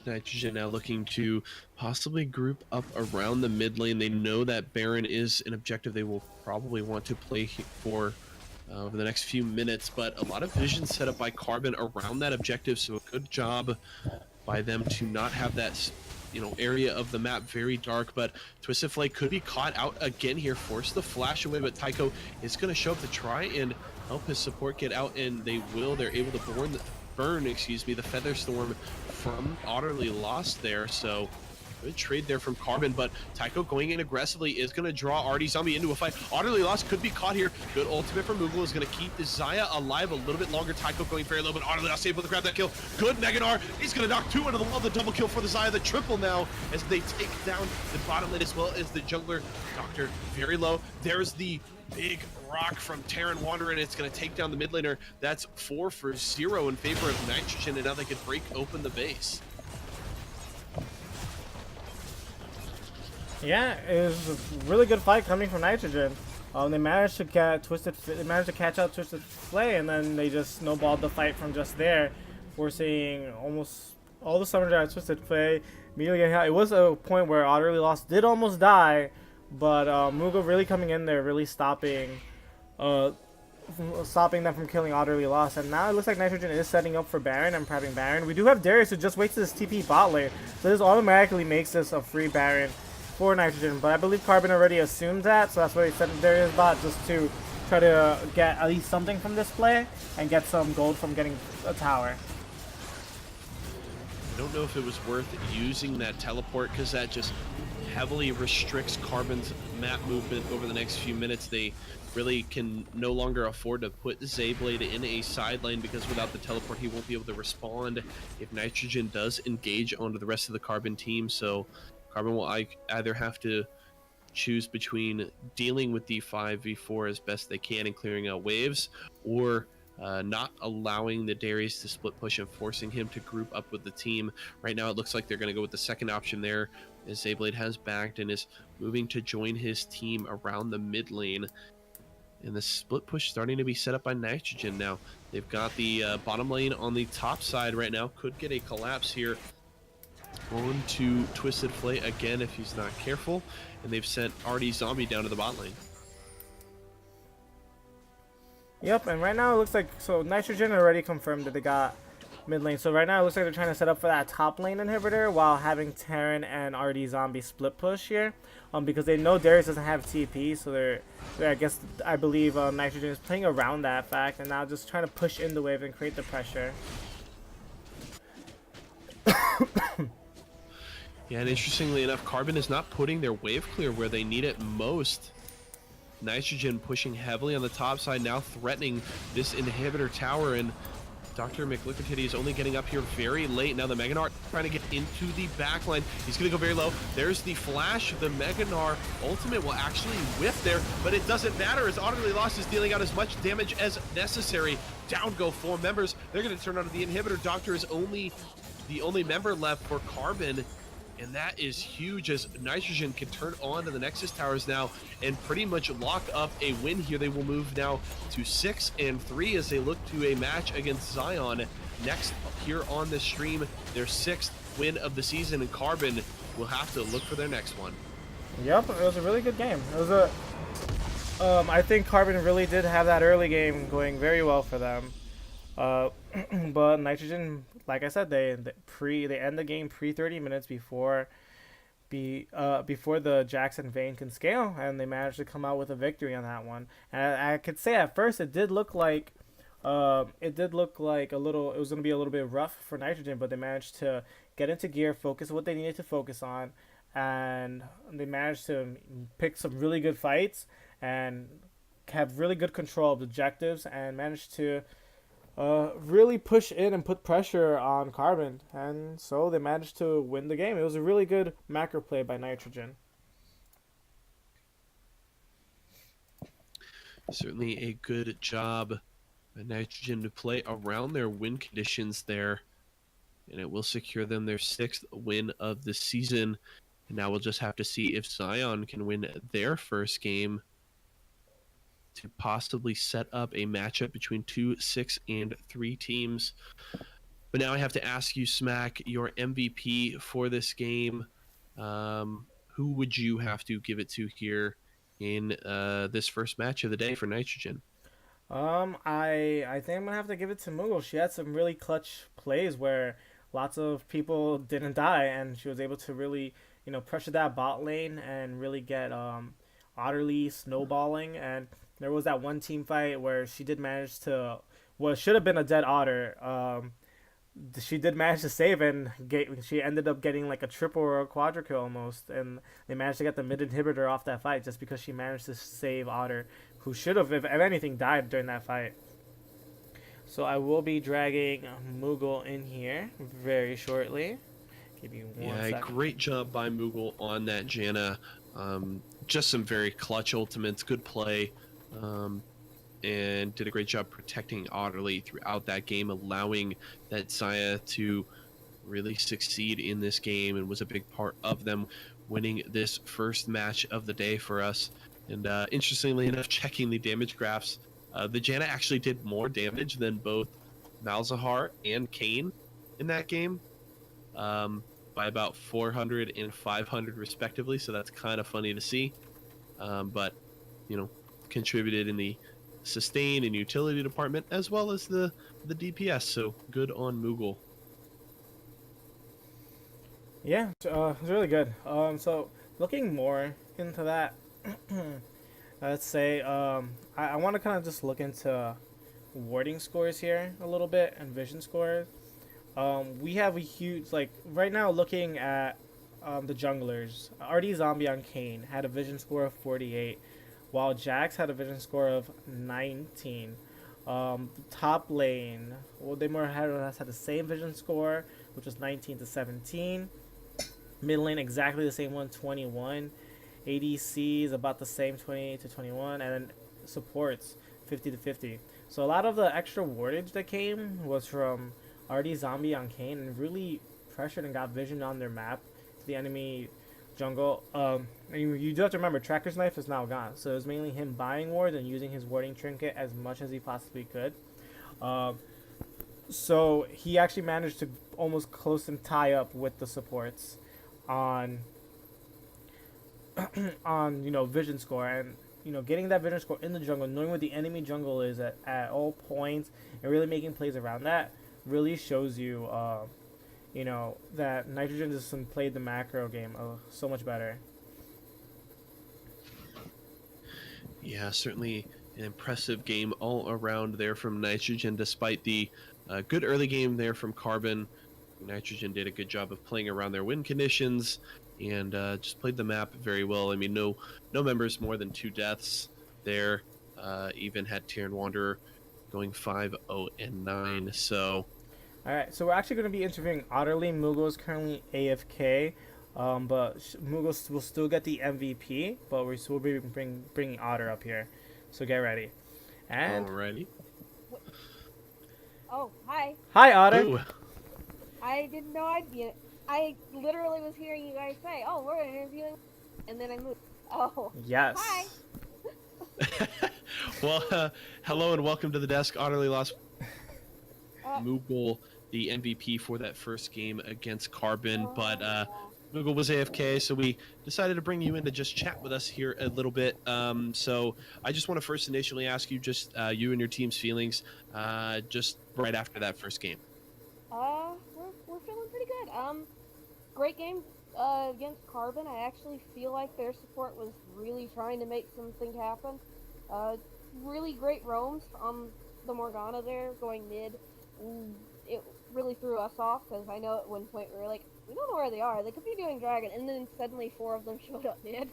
Speaker 1: Nitrogen now looking to possibly group up around the mid lane. They know that Baron is an objective they will probably want to play for over the next few minutes, but a lot of vision set up by Carbon around that objective, so a good job by them to not have that, you know, area of the map very dark. But Twisted Flay could be caught out again here, force the flash away, but Tycho is going to show up to try and help his support get out, and they will. They're able to burn the Feather Storm from Utterly Lost there, so good trade there from Carbon, but Tycho going in aggressively is going to draw Artie Zombie into a fight. Utterly Lost could be caught here. Good ultimate from Moogle is going to keep the Xayah alive a little bit longer. Tycho going very low, but Utterly Lost able to grab that kill. Good Meganar. He's going to knock 2 into the wall. The double kill for the Xayah. The triple now as they take down the bottom lane as well as the jungler. Doctor very low. There's the big rock from Terran Wanderer, and it's going to take down the mid laner. That's 4 for 0 in favor of Nitrogen, and now they could break open the base.
Speaker 4: Yeah, it was a really good fight coming from Nitrogen. They managed to catch out Twisted Flay, and then they just snowballed the fight from just there. We're seeing almost all the summons out of Twisted Flay. It was a point where Utterly Lost did almost die, but Moogle really coming in there, really stopping them from killing Utterly Lost. And now it looks like Nitrogen is setting up for Baron and prepping Baron. We do have Darius who just waits to this TP bot lane, so this automatically makes this a free Baron for Nitrogen, but I believe Carbon already assumed that, so that's why he set Darius bot, just to try to get at least something from this play and get some gold from getting a tower.
Speaker 1: I don't know if it was worth using that teleport, because that just heavily restricts Carbon's map movement over the next few minutes. They really can no longer afford to put Zayblade in a side lane, because without the teleport he won't be able to respond if Nitrogen does engage onto the rest of the Carbon team. So Carbon will either have to choose between dealing with the 5v4 as best they can and clearing out waves, or not allowing the Darius to split push and forcing him to group up with the team. Right now it looks like they're going to go with the second option there, as Zayblade has backed and is moving to join his team around the mid lane. And the split push starting to be set up by Nitrogen now. They've got the bottom lane on the top side right now. Could get a collapse here on to Twisted Flay again if he's not careful. And they've sent RD Zombie down to the bot lane.
Speaker 4: Yep, and right now it looks like, so Nitrogen already confirmed that they got mid lane. So right now it looks like they're trying to set up for that top lane inhibitor while having Terran and RD Zombie split push here. Because they know Darius doesn't have TP, so I believe Nitrogen is playing around that fact and now just trying to push in the wave and create the pressure.
Speaker 1: Yeah, and interestingly enough, Carbon is not putting their wave clear where they need it most. Nitrogen pushing heavily on the top side, now threatening this inhibitor tower, and Dr. McLickatitty is only getting up here very late. Now the Meganar trying to get into the backline. He's going to go very low. There's the flash. The Meganar ultimate will actually whiff there, but it doesn't matter as Utterly Lost is dealing out as much damage as necessary. Down go 4 members. They're going to turn on the inhibitor. Doctor is the only member left for Carbon, and that is huge as Nitrogen can turn on to the Nexus towers now and pretty much lock up a win here. They will move now to 6-3 as they look to a match against Zion next here on the stream, their 6th win of the season, and Carbon will have to look for their next one.
Speaker 4: Yep, it was a really good game. It was I think Carbon really did have that early game going very well for them. But Nitrogen, like I said, they end the game pre 30 minutes before the Jackson Vayne can scale, and they managed to come out with a victory on that one. And I could say at first it did look like it was gonna be a little bit rough for Nitrogen, but they managed to get into gear, focus what they needed to focus on, and they managed to pick some really good fights and have really good control of objectives and managed to really push in and put pressure on Carbon, and so they managed to win the game. It was a really good macro play by Nitrogen.
Speaker 1: Certainly a good job by Nitrogen to play around their win conditions there, and it will secure them their 6th win of the season. And now we'll just have to see if Zion can win their first game to possibly set up a matchup between 2, 6, and 3 teams. But now I have to ask you, Smack, your MVP for this game. Who would you have to give it to here in this first match of the day for Nitrogen?
Speaker 4: I think I'm gonna have to give it to Moogle. She had some really clutch plays where lots of people didn't die, and she was able to really, pressure that bot lane and really get Otterly snowballing. And there was that one team fight where she did manage to, well, it should have been a dead Otter. She did manage to save, and she ended up getting like a triple or a quadra kill almost, and they managed to get the mid inhibitor off that fight just because she managed to save Otter, who should have, if anything, died during that fight. So I will be dragging Moogle in here very shortly. Give you one second.
Speaker 1: Great job by Moogle on that Janna. Just some very clutch ultimates, good play, and did a great job protecting Otterly throughout that game, allowing that Xayah to really succeed in this game, and was a big part of them winning this first match of the day for us. And interestingly enough, checking the damage graphs, the Janna actually did more damage than both Malzahar and Kayn in that game, by about 400 and 500 respectively, so that's kind of funny to see. But, contributed in the sustain and utility department as well as the DPS, so good on Moogle.
Speaker 4: Yeah, it's really good. So looking more into that, let's say I want to kind of just look into warding scores here a little bit and vision scores. We have a huge, right now looking at the junglers. RD Zombie on Kane had a vision score of 48, while Jax had a vision score of 19. Top lane, well, they more had the same vision score, which was 19 to 17. Mid lane, exactly the same one, 21. ADC is about the same, 28 to 21, and then supports 50 to 50. So a lot of the extra wardage that came was from RD Zombie on Kane, and really pressured and got vision on their map to the enemy jungle. And you do have to remember, Tracker's Knife is now gone, so it was mainly him buying wards and using his warding trinket as much as he possibly could. So he actually managed to almost close and tie up with the supports on on vision score, and getting that vision score in the jungle, knowing what the enemy jungle is at all points, and really making plays around that really shows you that Nitrogen just played the macro game so much better.
Speaker 1: Yeah, certainly an impressive game all around there from Nitrogen, despite the good early game there from Carbon. Nitrogen did a good job of playing around their win conditions and just played the map very well. I mean, no members more than 2 deaths there. Even had Terran Wanderer going 5-0-9. So,
Speaker 4: all right, so we're actually going to be interviewing Otterly. Mugo is currently AFK, but Mugo will still get the MVP. But we'll be bringing Otter up here, so get ready. And
Speaker 1: alrighty.
Speaker 5: Oh, hi.
Speaker 4: Hi, Otter.
Speaker 1: Ooh.
Speaker 5: I didn't know I'd be in it. I literally was hearing you guys say, "Oh, we're interviewing," and then I moved. Oh.
Speaker 4: Yes.
Speaker 5: Hi.
Speaker 1: Well, hello and welcome to the desk. Otterly lost
Speaker 5: Uh,
Speaker 1: Moogle the MVP for that first game against Carbon,
Speaker 5: oh,
Speaker 1: but
Speaker 5: yeah.
Speaker 1: Moogle was AFK, so we decided to bring you in to just chat with us here a little bit. So I just want to first initially ask you just you and your team's feelings just right after that first game.
Speaker 5: We're feeling pretty good. Great game against Carbon. I actually feel like their support was really trying to make something happen. Really great roams on the Morgana there going mid. It really threw us off because I know at one point we were like, we don't know where they are. They could be doing Dragon, and then suddenly 4 of them showed up mid.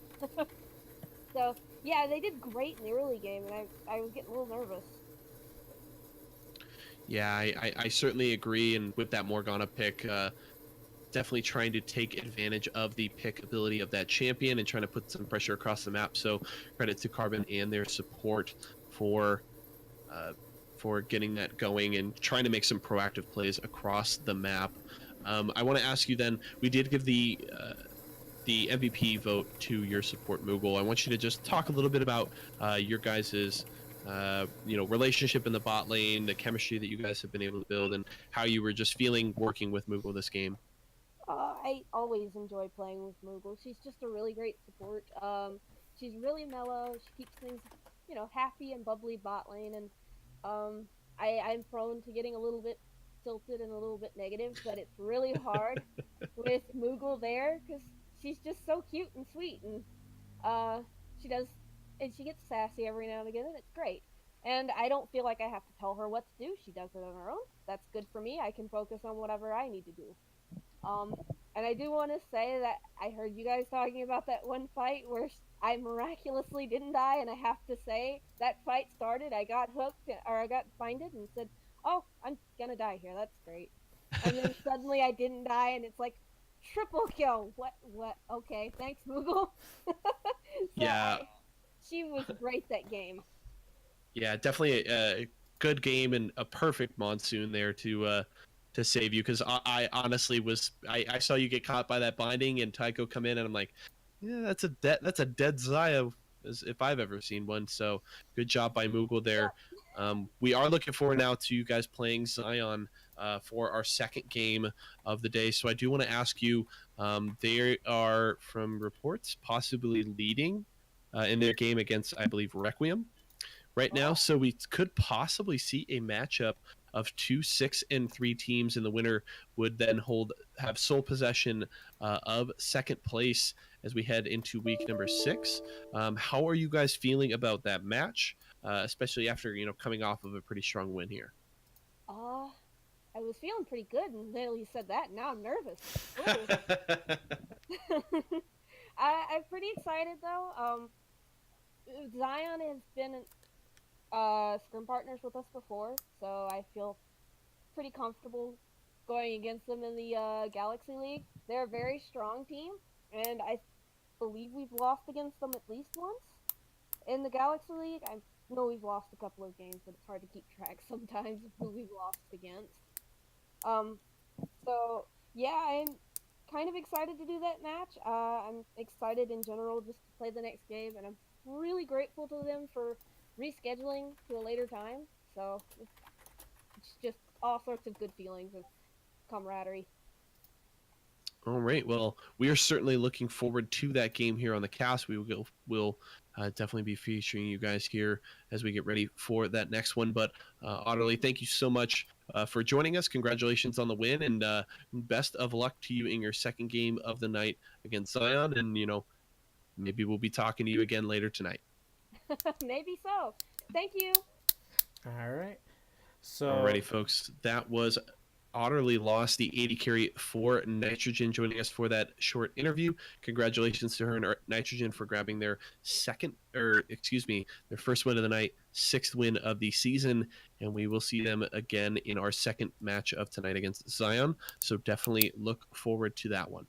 Speaker 5: So yeah, they did great in the early game, and I was getting a little nervous.
Speaker 1: Yeah, I certainly agree, and with that Morgana pick, definitely trying to take advantage of the pick ability of that champion and trying to put some pressure across the map. So credit to Carbon and their support for getting that going and trying to make some proactive plays across the map. I want to ask you then, we did give the MVP vote to your support, Moogle. I want you to just talk a little bit about your guys's relationship in the bot lane, the chemistry that you guys have been able to build, and how you were just feeling working with Moogle this game.
Speaker 5: I always enjoy playing with Moogle. She's just a really great support. She's really mellow. She keeps things, happy and bubbly bot lane. And I'm prone to getting a little bit tilted and a little bit negative, but it's really hard with Moogle there because she's just so cute and sweet, and she gets sassy every now and again, and it's great. And I don't feel like I have to tell her what to do. She does it on her own. That's good for me. I can focus on whatever I need to do. And I do want to say that I heard you guys talking about that one fight where I miraculously didn't die, and I have to say that fight started. I got hooked, or I got binded, and said, "Oh, I'm gonna die here. That's great." And then suddenly I didn't die, and it's like triple kill. What? Okay, thanks, Moogle.
Speaker 1: Yeah.
Speaker 5: She was great that game.
Speaker 1: Yeah, definitely a good game and a perfect monsoon there to save you, because I honestly I saw you get caught by that binding and Tycho come in, and I'm like, yeah, that's a dead Xayah as if I've ever seen one. So good job by Moogle there. We are looking forward now to you guys playing Zion for our second game of the day. So I do want to ask you, they are, from reports, possibly leading in their game against, I believe, Requiem right now. So we could possibly see a matchup of 2 6-3 teams, and the winner would then have sole possession of second place as we head into week number 6. How are you guys feeling about that match, especially after coming off of a pretty strong win here?
Speaker 5: I was feeling pretty good until you said that. Now I'm nervous. Ooh. I'm pretty excited though. Zion has been scrim partners with us before, so I feel pretty comfortable going against them in the Galaxy League. They're a very strong team, and I believe we've lost against them at least once in the Galaxy League. I know we've lost a couple of games, but it's hard to keep track sometimes of who we've lost against. So yeah, I'm kind of excited to do that match. I'm excited in general just to play the next game, and I'm really grateful to them for rescheduling to a later time. So it's just all sorts of good feelings of camaraderie.
Speaker 1: All right. Well, we are certainly looking forward to that game here on the cast. We'll definitely be featuring you guys here as we get ready for that next one. But Otterly, thank you so much for joining us. Congratulations on the win, and best of luck to you in your second game of the night against Zion. And maybe we'll be talking to you again later tonight.
Speaker 5: Maybe so. Thank you.
Speaker 4: All right. So
Speaker 1: Alrighty, folks. That was Otterly Lost, the 80 carry for Nitrogen, joining us for that short interview. Congratulations to her and Nitrogen for grabbing their their first win of the night, 6th win of the season, and we will see them again in our second match of tonight against Zion. So definitely look forward to that one.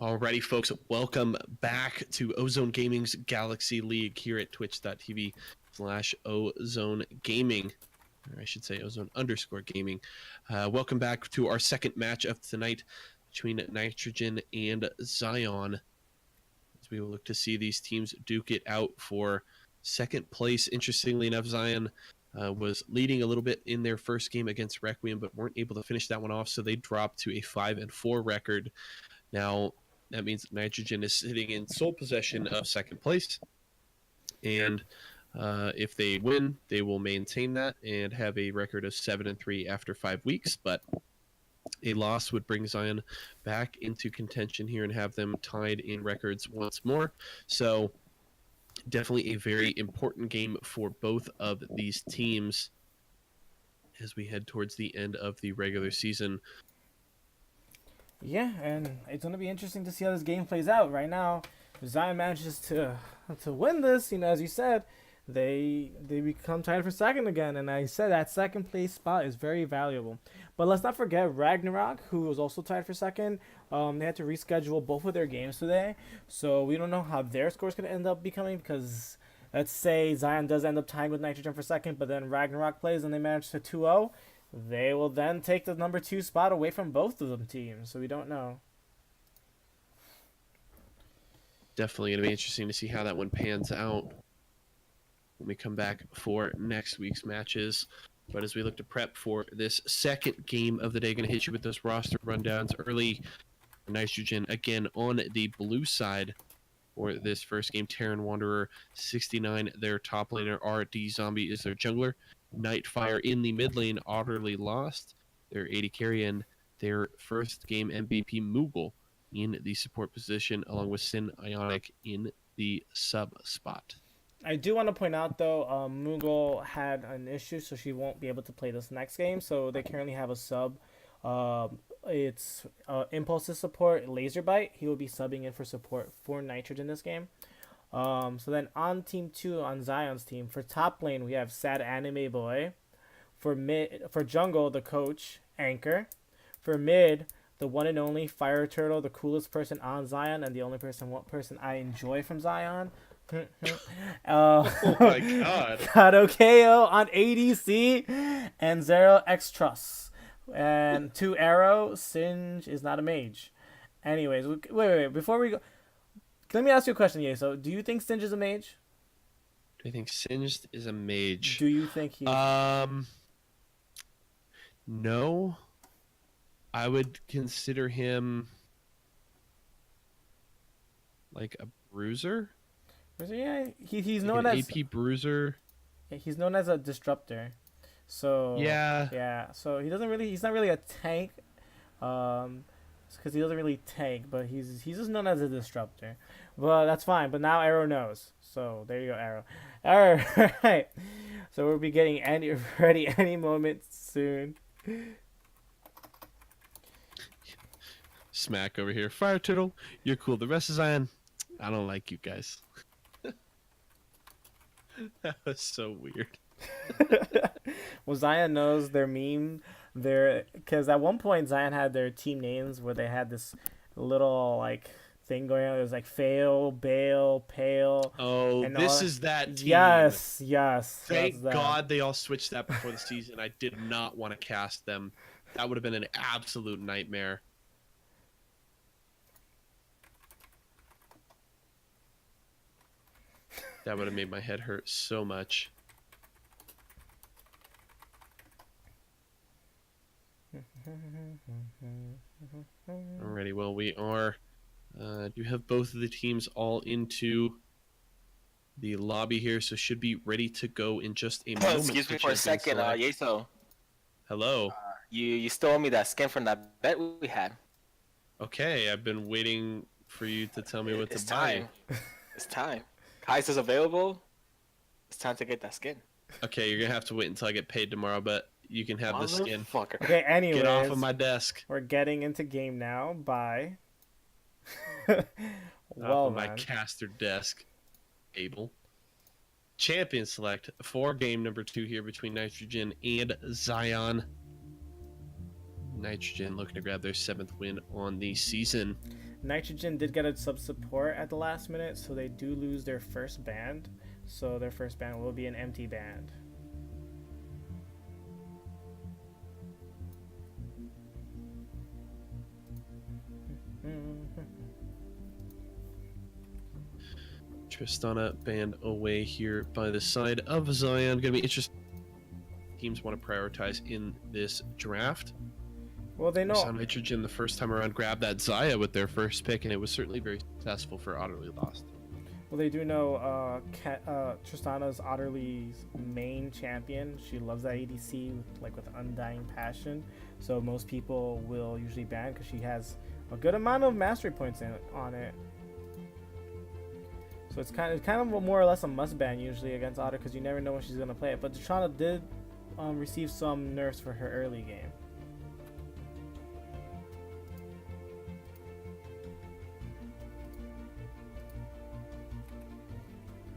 Speaker 1: Alrighty, folks, welcome back to Ozone Gaming's Galaxy League here at twitch.tv/Ozone Gaming. Or I should say Ozone_Gaming. Welcome back to our second match of tonight between Nitrogen and Zion. As we will look to see these teams duke it out for second place. Interestingly enough, Zion was leading a little bit in their first game against Requiem, but weren't able to finish that one off, so they dropped to a 5-4 record. Now, that means Nitrogen is sitting in sole possession of second place. And if they win, they will maintain that and have a record of 7-3 after 5 weeks. But a loss would bring Zion back into contention here and have them tied in records once more. So definitely a very important game for both of these teams as we head towards the end of the regular season.
Speaker 4: Yeah, and it's going to be interesting to see how this game plays out. Right now, if Zion manages to win this, as you said, they become tied for second again. And I said that second place spot is very valuable. But let's not forget Ragnarok, who was also tied for second. They had to reschedule both of their games today. So we don't know how their score's going to end up becoming, because let's say Zion does end up tying with Nitrogen for second, but then Ragnarok plays and they manage to 2-0. They will then take the number 2 spot away from both of them teams, so we don't know.
Speaker 1: Definitely going to be interesting to see how that one pans out when we come back for next week's matches. But as we look to prep for this second game of the day, going to hit you with those roster rundowns early. Nitrogen again on the blue side for this first game. Terran Wanderer 69, their top laner. RD Zombie is their jungler. Nightfire in the mid lane, utterly lost. Their AD carry and their first game MVP Moogle in the support position, along with Sin Ionic in the sub spot.
Speaker 4: I do want to point out, though, Moogle had an issue, so she won't be able to play this next game. So they currently have a sub. It's Impulse's support, Laserbite. He will be subbing in for support for Nitrogen this game. So then on team 2, on Zion's team, for top lane we have Sad Anime Boy. For jungle, the coach Anchor. For mid, the one and only Fire Turtle, the coolest person on Zion and the only person I enjoy from Zion.
Speaker 1: Oh my god.
Speaker 4: Kadokeo on ADC and Zero X Truss. And 2 Arrow, Singe is not a mage. Anyways, wait, before we go, let me ask you a question, Yeso. Do you think Singe is a mage?
Speaker 1: Do I think Singed is a mage?
Speaker 4: Do you think he...
Speaker 1: No. I would consider him like a bruiser.
Speaker 4: Yeah, he's
Speaker 1: Like
Speaker 4: known
Speaker 1: an
Speaker 4: as...
Speaker 1: AP bruiser.
Speaker 4: He's known as a disruptor. So...
Speaker 1: Yeah.
Speaker 4: So he's not really a tank. Because he doesn't really tank, but he's just known as a disruptor. Well, that's fine. But now Arrow knows. So there you go, Arrow. All right. So we'll be getting ready any moment soon.
Speaker 1: Smack over here. Fire Turtle, you're cool. The rest of Zion, I don't like you guys. That was so weird.
Speaker 4: Well, Zion knows their meme. Because at one point Zion had their team names where they had this little thing going on. It was like Fail, Bail, Pale.
Speaker 1: Oh, this is that team.
Speaker 4: Yes.
Speaker 1: Thank God they all switched that before the season. I did not want to cast them. That would have been an absolute nightmare. That would have made my head hurt so much. Alrighty, well, we are do have both of the teams all into the lobby here, so should be ready to go in just a moment.
Speaker 6: Excuse me for a second, Yeso.
Speaker 1: Hello.
Speaker 6: You stole me that skin from that bet we had.
Speaker 1: Okay, I've been waiting for you to tell me what
Speaker 6: It's
Speaker 1: to buy.
Speaker 6: time. It's time. Kais is available. It's time to get that skin.
Speaker 1: Okay, you're gonna have to wait until I get paid tomorrow, but you can have the skin.
Speaker 6: Motherfucker.
Speaker 4: Okay, anyways.
Speaker 1: Get off of my desk.
Speaker 4: We're getting into game now. Bye.
Speaker 1: Off
Speaker 4: Well,
Speaker 1: of my
Speaker 4: man.
Speaker 1: caster desk. Able. Champion select for game number 2 here between Nitrogen and Zion. Nitrogen looking to grab their 7th win on the season.
Speaker 4: Nitrogen did get a sub support at the last minute, so they do lose their first band. So their first band will be an empty band.
Speaker 1: Tristana band away here by the side of Zion. Going to be interesting. Teams want to prioritize in this draft.
Speaker 4: Well, they
Speaker 1: We saw
Speaker 4: know.
Speaker 1: Nitrogen the first time around grab that Zaya with their first pick, and it was certainly very successful for Utterly Lost.
Speaker 4: Well, they do know Tristana's Otterly's main champion. She loves that ADC with undying passion. So most people will usually ban because she has a good amount of mastery points on it. So it's kind of more or less a must ban usually against Otter because you never know when she's gonna play it. But Tristana did receive some nerfs for her early game.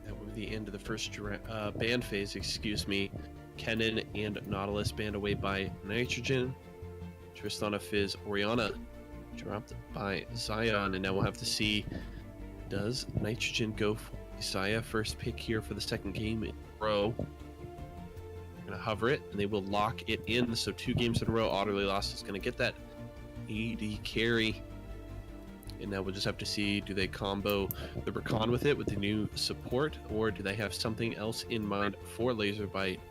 Speaker 1: That would be the end of the first band phase, excuse me. Kennen and Nautilus banned away by Nitrogen. Tristana, Fizz, Oriana dropped by Zion, and now we'll have to see, does Nitrogen go for Zaya first pick here for the second game in a row? They're going to hover it, and they will lock it in. So 2 games in a row, Utterly Lost is going to get that AD carry. And now we'll just have to see, do they combo the Rakan with it with the new support, or do they have something else in mind for Laser Bite?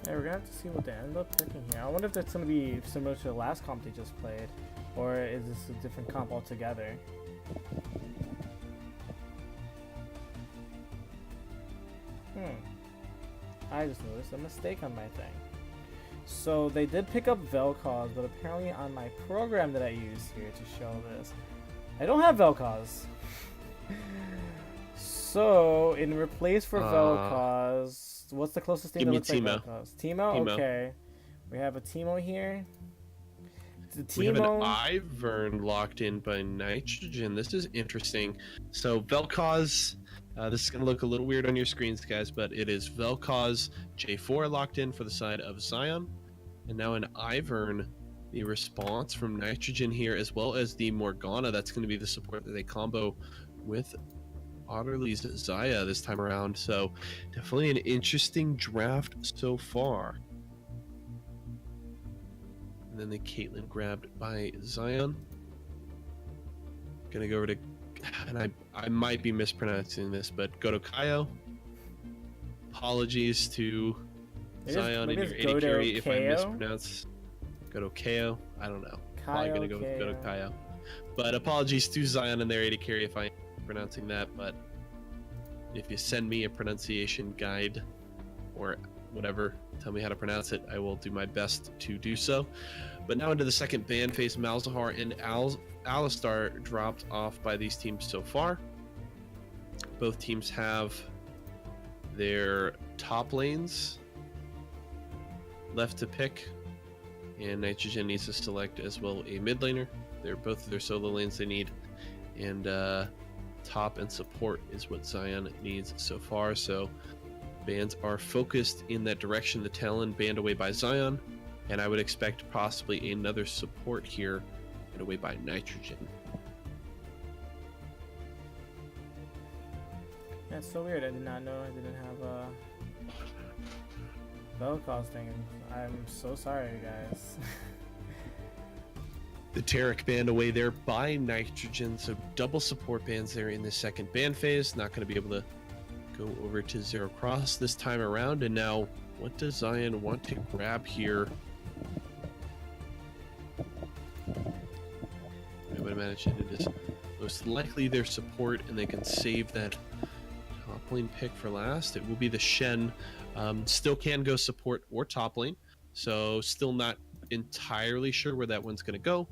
Speaker 4: Yeah, we're gonna have to see what they end up picking here. I wonder if that's gonna be similar to the last comp they just played, or is this a different comp altogether? I just noticed a mistake on my thing. So they did pick up Vel'Koz, but apparently on my program that I use here to show this, I don't have Vel'Koz. So in replace for Vel'Koz, what's the closest thing
Speaker 1: Give
Speaker 4: that
Speaker 1: me
Speaker 4: looks like
Speaker 1: Teemo.
Speaker 4: Vel'Koz? Teemo?
Speaker 1: Teemo.
Speaker 4: Okay. We have a Teemo here. The
Speaker 1: We have an
Speaker 4: Teemo.
Speaker 1: Ivern locked in by Nitrogen. This is interesting. So Vel'Koz, this is going to look a little weird on your screens, guys, but it is Vel'Koz J4 locked in for the side of Zion. And now an Ivern, the response from Nitrogen here, as well as the Morgana. That's going to be the support that they combo with Otterly's Zaya this time around. So definitely an interesting draft so far. And then the Caitlyn grabbed by Zion. Gonna go over to, and I might be mispronouncing this, but go to Kaio. Apologies to Zion and your AD carry if I mispronounce. Go to Kaio. I don't know. Probably gonna go with go to Kaio. But apologies to Zion and their AD carry if I'm pronouncing that. But if you send me a pronunciation guide or whatever, tell me how to pronounce it, I will do my best to do so. But now into the second ban phase, Malzahar and Alistar dropped off by these teams so far. Both teams have their top lanes left to pick, and Nitrogen needs to select as well a mid laner. They're both of their solo lanes they need, and top and support is what Zion needs so far. So bans are focused in that direction. The Talon banned away by Zion, and I would expect possibly another support here and away by Nitrogen.
Speaker 4: That's so weird. I did not know I didn't have a Vel'Koz thing. I'm so sorry, guys.
Speaker 1: The Taric banned away there by Nitrogen, so double support bans there in the second ban phase. Not going to be able to go over to Zero Cross this time around. And now, what does Zion want to grab here? I would imagine it is most likely their support, and they can save that top lane pick for last. It will be the Shen. Still can go support or top lane, so still not entirely sure where that one's going to go.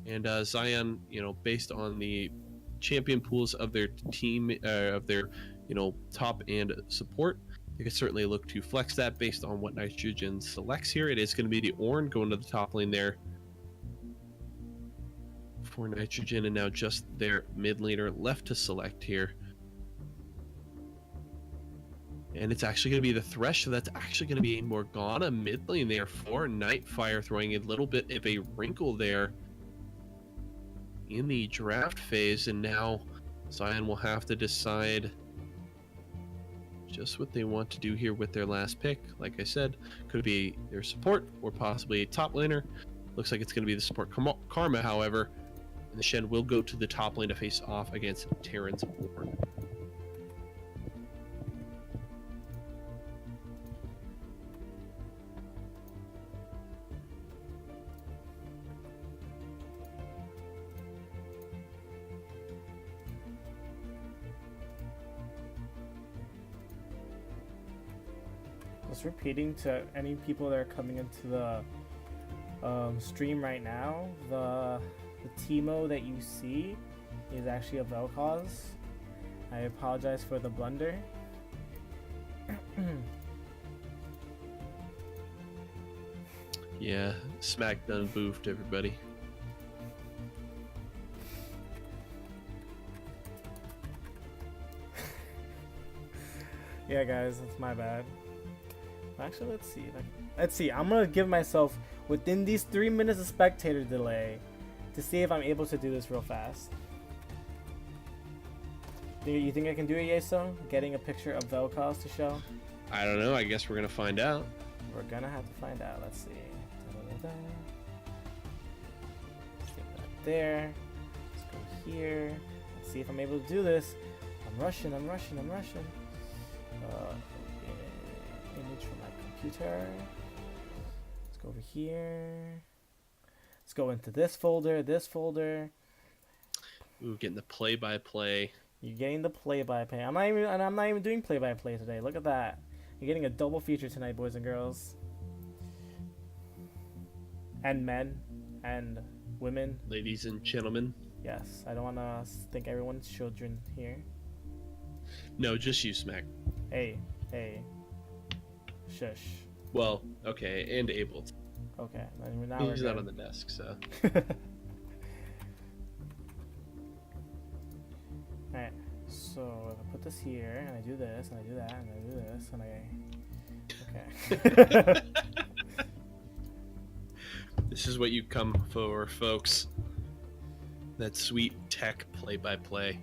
Speaker 1: And Zion, based on the champion pools of their team, of their top and support, they could certainly look to flex that based on what Nitrogen selects here. It is going to be the Ornn going to the top lane there for Nitrogen, and now just their mid laner left to select here. And it's actually going to be the Thresh, so that's actually going to be a Morgana mid lane there for Nightfire, throwing a little bit of a wrinkle there in the draft phase. And now Zion will have to decide just what they want to do here with their last pick. Like I said, could be their support or possibly a top laner. Looks like it's going to be the support Karma, however. And the Shen will go to the top lane to face off against Terran's Warren.
Speaker 4: Just repeating to any people that are coming into the stream right now, the Teemo that you see is actually a Vel'Koz. I apologize for the blunder.
Speaker 1: Yeah, Smack done boofed everybody.
Speaker 4: Yeah, guys, that's my bad. Actually, let's see. I'm gonna give myself within these 3 minutes of spectator delay to see if I'm able to do this real fast. You think I can do it, Yeso? Getting a picture of Vel'Koz to show?
Speaker 1: I don't know. I guess we're gonna find out.
Speaker 4: We're gonna have to find out. Let's see. Da-da-da-da. Let's get that there. Let's go here. Let's see if I'm able to do this. I'm rushing. Image from my computer. Let's go over here. Let's go into this folder.
Speaker 1: Ooh, getting the play-by-play.
Speaker 4: You're getting the play-by-play. I'm not even doing play-by-play today. Look at that. You're getting a double feature tonight, boys and girls. And men and women.
Speaker 1: Ladies and gentlemen.
Speaker 4: Yes, I don't want to think everyone's children here.
Speaker 1: No, just you, Smack.
Speaker 4: Hey. Shush.
Speaker 1: Well, okay, and Abel.
Speaker 4: Okay, now
Speaker 1: He's
Speaker 4: we're
Speaker 1: not
Speaker 4: good.
Speaker 1: on the desk, so.
Speaker 4: Alright, so if I put this here, and I do this, and I do that, and I do this, and I... Okay.
Speaker 1: This is what you come for, folks. That sweet tech play-by-play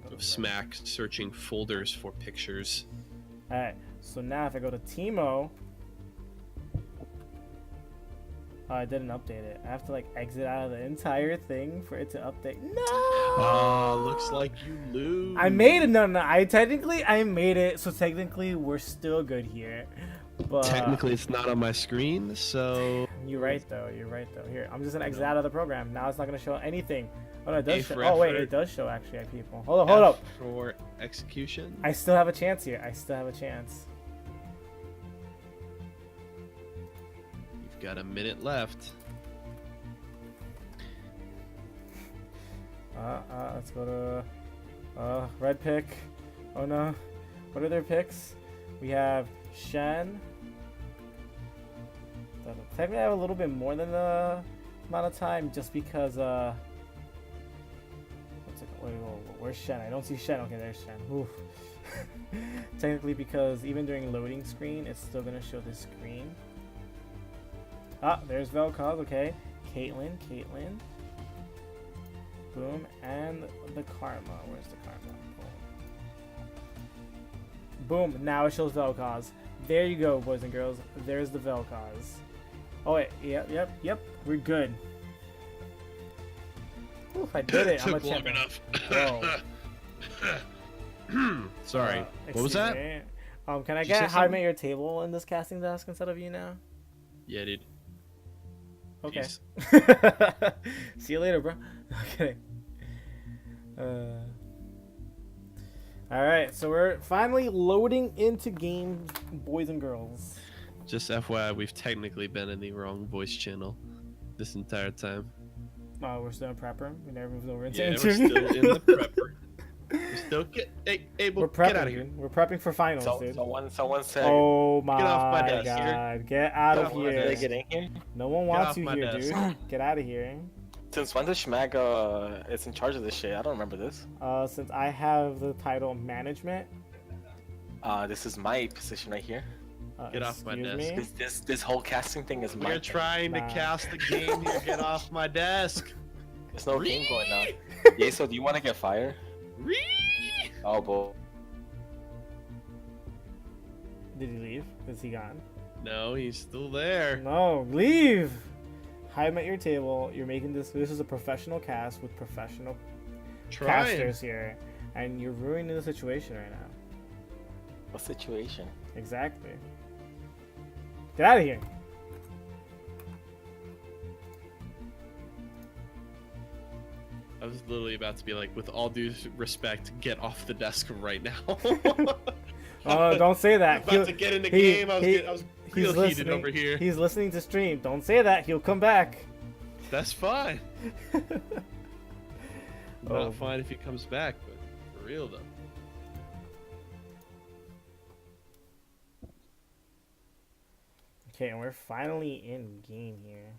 Speaker 1: of Smack searching folders for pictures.
Speaker 4: Alright, so now if I go to Teemo... Oh, I didn't update it. I have to exit out of the entire thing for it to update. No!
Speaker 1: Oh, looks like you lose.
Speaker 4: I made it. No. I made it. So technically, we're still good here. But
Speaker 1: Technically, it's not on my screen, so.
Speaker 4: You're right though. Here, I'm just gonna exit out of the program. Now it's not gonna show anything. Oh no, it does
Speaker 1: A
Speaker 4: show.
Speaker 1: for
Speaker 4: Oh wait,
Speaker 1: effort.
Speaker 4: it does show actually, people. Hold up.
Speaker 1: For execution.
Speaker 4: I still have a chance here.
Speaker 1: You've got a minute left.
Speaker 4: Let's go to red pick. Oh no, what are their picks? We have Shen. Technically, I have a little bit more than the amount of time, just because where's Shen? I don't see Shen. Okay, there's Shen. Oof. Technically, because even during loading screen, it's still gonna show this screen. There's Vel'Koz. Okay, Caitlyn. Boom, and the Karma. Where's the Karma? Boom. Now it shows Vel'Koz. There you go, boys and girls. There's the Vel'Koz. Oh wait, yep. We're good. Oof, I did it. I'm a
Speaker 1: Took long
Speaker 4: champion.
Speaker 1: enough.
Speaker 4: Whoa.
Speaker 1: Sorry. What was
Speaker 4: excuse
Speaker 1: that?
Speaker 4: me. Can I
Speaker 1: Did you say
Speaker 4: get How I
Speaker 1: something?
Speaker 4: Met Your Table in this casting desk instead of you now?
Speaker 1: Yeah, dude.
Speaker 4: Okay.
Speaker 1: Peace.
Speaker 4: See you later, bro. Okay. Alright, so we're finally loading into game, boys and girls.
Speaker 1: Just FYI, we've technically been in the wrong voice channel this entire time.
Speaker 4: Oh, we're still in prepper. We never moved over into
Speaker 1: Yeah, we're
Speaker 4: interview.
Speaker 1: still in the prepper. We're still Abel,
Speaker 4: We're prepping,
Speaker 1: get out of here.
Speaker 4: dude. We're prepping for finals,
Speaker 6: So,
Speaker 4: dude.
Speaker 6: someone said,
Speaker 4: Oh my
Speaker 1: off my desk,
Speaker 4: god. Get out
Speaker 6: "Don't
Speaker 4: of
Speaker 6: let
Speaker 4: here.
Speaker 6: they get in here."
Speaker 4: No one
Speaker 1: Get
Speaker 4: wants
Speaker 1: off
Speaker 4: you
Speaker 1: my
Speaker 4: here,
Speaker 1: desk.
Speaker 4: dude. Get out of here.
Speaker 6: Since when does Schmag is in charge of this shit? I don't remember this.
Speaker 4: Since I have the title management,
Speaker 6: This is my position right here.
Speaker 1: Get off my
Speaker 4: Excuse
Speaker 1: desk.
Speaker 4: me?
Speaker 6: This whole casting thing is my
Speaker 1: We're
Speaker 6: thing.
Speaker 1: trying to
Speaker 4: Nah.
Speaker 1: cast the game here. Get off my desk.
Speaker 6: There's no game going on. Yeah, so do you want to get fired? Oh, boy.
Speaker 4: Did he leave? Is he gone?
Speaker 1: No, he's still there.
Speaker 4: No, leave! Hide him at your table. You're making this. This is a professional cast with professional
Speaker 1: Trying.
Speaker 4: casters here, and you're ruining the situation right now.
Speaker 6: What situation?
Speaker 4: Exactly. Get out of here.
Speaker 1: I was literally about to be like, with all due respect, get off the desk right now.
Speaker 4: Oh, don't say that.
Speaker 1: About to get in the
Speaker 4: he-
Speaker 1: game. I
Speaker 4: he-
Speaker 1: was
Speaker 4: he's
Speaker 1: real heated
Speaker 4: listening.
Speaker 1: over here.
Speaker 4: He's listening to stream. Don't say that. He'll come back.
Speaker 1: That's fine.
Speaker 4: Oh.
Speaker 1: Not fine if he comes back, but for real though.
Speaker 4: Okay, and we're finally in game here.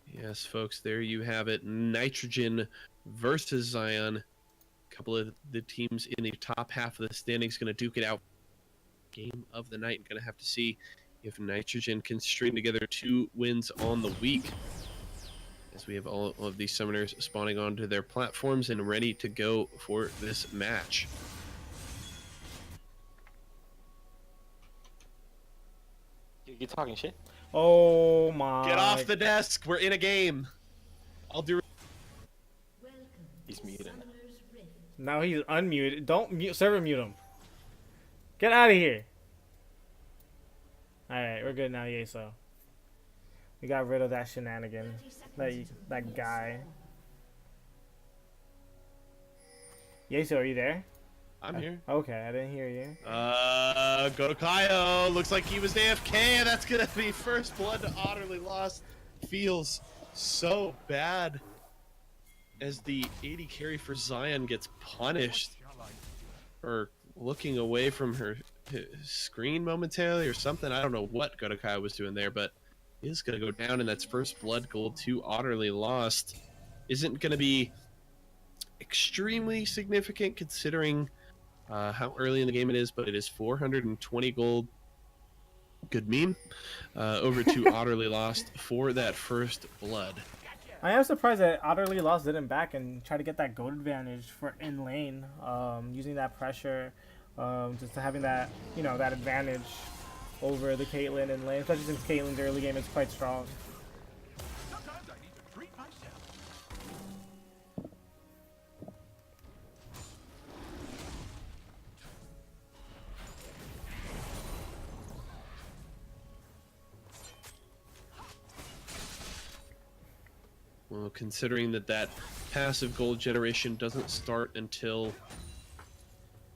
Speaker 1: Yes, folks, there you have it. Nitrogen versus Zion. A couple of the teams in the top half of the standings going to duke it out. Game of the night. Going to have to see if Nitrogen can string together 2 wins on the week. As we have all of these summoners spawning onto their platforms and ready to go for this match.
Speaker 6: You talking shit?
Speaker 4: Oh my.
Speaker 1: Get off the desk. We're in a game. I'll do.
Speaker 6: He's muted.
Speaker 4: Now he's unmuted. Don't mute. Server mute him. Get out of here. Alright, we're good now, Yeso. We got rid of that shenanigan. That guy. Yeso, are you there?
Speaker 1: I'm here.
Speaker 4: Okay, I didn't hear you.
Speaker 1: Go to Kaio. Looks like he was AFK. That's gonna be first blood to Utterly Lost. Feels so bad as the AD carry for Zion gets punished for looking away from her screen momentarily or something. I don't know what Godokai was doing there, but he is gonna go down, and that's first blood gold to Utterly Lost. Isn't gonna be extremely significant considering how early in the game it is, but it is 420 gold. Good meme. Over to Utterly Lost for that first blood.
Speaker 4: I am surprised that Utterly Lost didn't back and try to get that gold advantage for in lane, using that pressure, just having that, you know, that advantage over the Caitlyn in lane, especially since Caitlyn's early game is quite strong.
Speaker 1: Well, considering that passive gold generation doesn't start until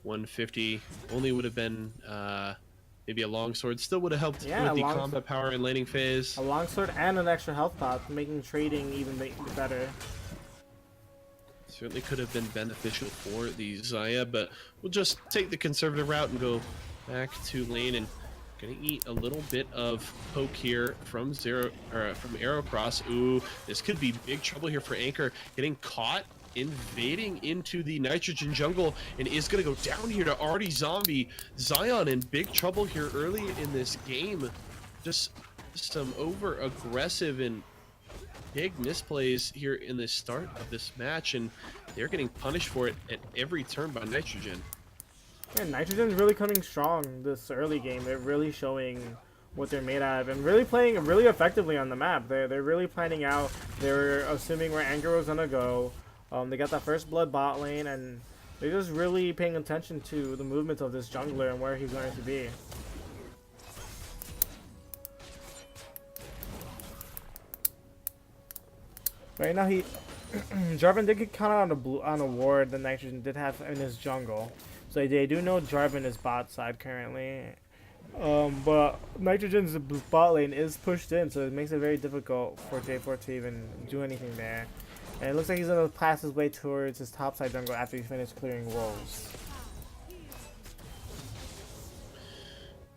Speaker 1: 150, only would have been maybe a longsword. Still would have helped
Speaker 4: Yeah,
Speaker 1: with the
Speaker 4: long-
Speaker 1: combat power and laning phase.
Speaker 4: A longsword and an extra health pot, making trading even better.
Speaker 1: Certainly could have been beneficial for the Xayah, but we'll just take the conservative route and go back to lane and gonna eat a little bit of poke here from from Aerocross. Ooh, this could be big trouble here for Anchor, getting caught invading into the Nitrogen jungle and is gonna go down here to Artie Zombie. Zion in big trouble here early in this game. Just some over aggressive and big misplays here in the start of this match, and they're getting punished for it at every turn by Nitrogen.
Speaker 4: Yeah, Nitrogen's really coming strong this early game. They're really showing what they're made out of and really playing really effectively on the map. They're really planning out. They're assuming where Anger was gonna go. They got that first blood bot lane, and they're just really paying attention to the movements of this jungler and where he's going to be. Right now, Jarvan did get caught on a ward that Nitrogen did have in his jungle, so they do know Jarvan is bot side currently. But Nitrogen's bot lane is pushed in, so it makes it very difficult for J4 to even do anything there. And it looks like he's gonna pass his way towards his top side jungle after he finishes clearing wolves.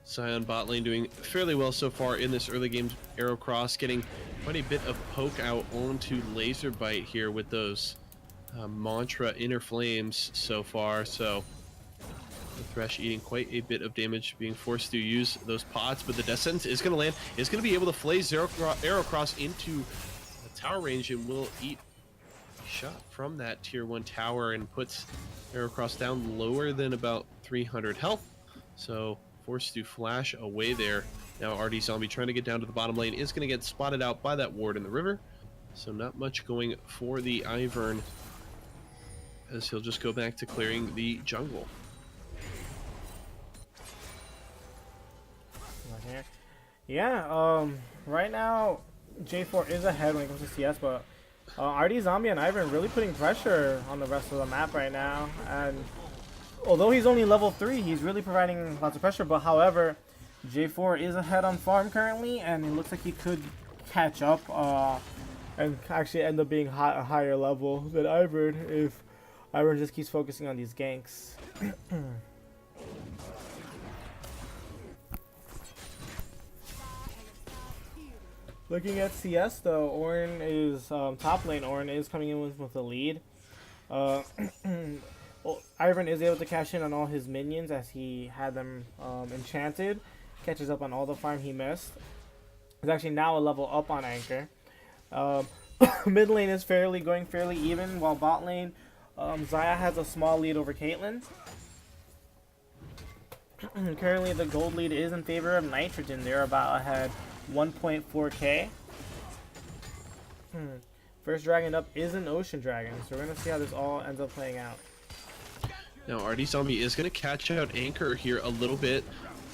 Speaker 1: Zion bot lane doing fairly well so far in this early game. Aerocross getting quite a bit of poke out onto Laser Bite here with those Mantra Inner Flames so far. So The Thresh eating quite a bit of damage, being forced to use those pods, but the Death Sentence is going to land. Is going to be able to flaze Arrow Cross into the tower range and will eat a shot from that tier 1 tower and puts Arrow Cross down lower than about 300 health. So forced to flash away there. Now RD Zombie trying to get down to the bottom lane is going to get spotted out by that ward in the river. So not much going for the Ivern, as he'll just go back to clearing the jungle.
Speaker 4: Yeah, right now J4 is ahead when it comes to CS, but RD Zombie and Ivern really putting pressure on the rest of the map right now. And although he's only level 3, he's really providing lots of pressure. But however, J4 is ahead on farm currently, and it looks like he could catch up and actually end up being a higher level than Ivern if Ivern just keeps focusing on these ganks. Looking at CS though, Ornn is top lane. Ornn is coming in with a lead. Well, Ivern is able to cash in on all his minions as he had them enchanted. Catches up on all the farm he missed. He's actually now a level up on Anchor. Mid lane is going fairly even, while bot lane, Xayah has a small lead over Caitlyn. Currently the gold lead is in favor of Nitrogen. They're about ahead 1.4k. First dragon up is an Ocean Dragon, so we're going to see how this all ends up playing out.
Speaker 1: Now RD Zombie is going to catch out Anchor here a little bit.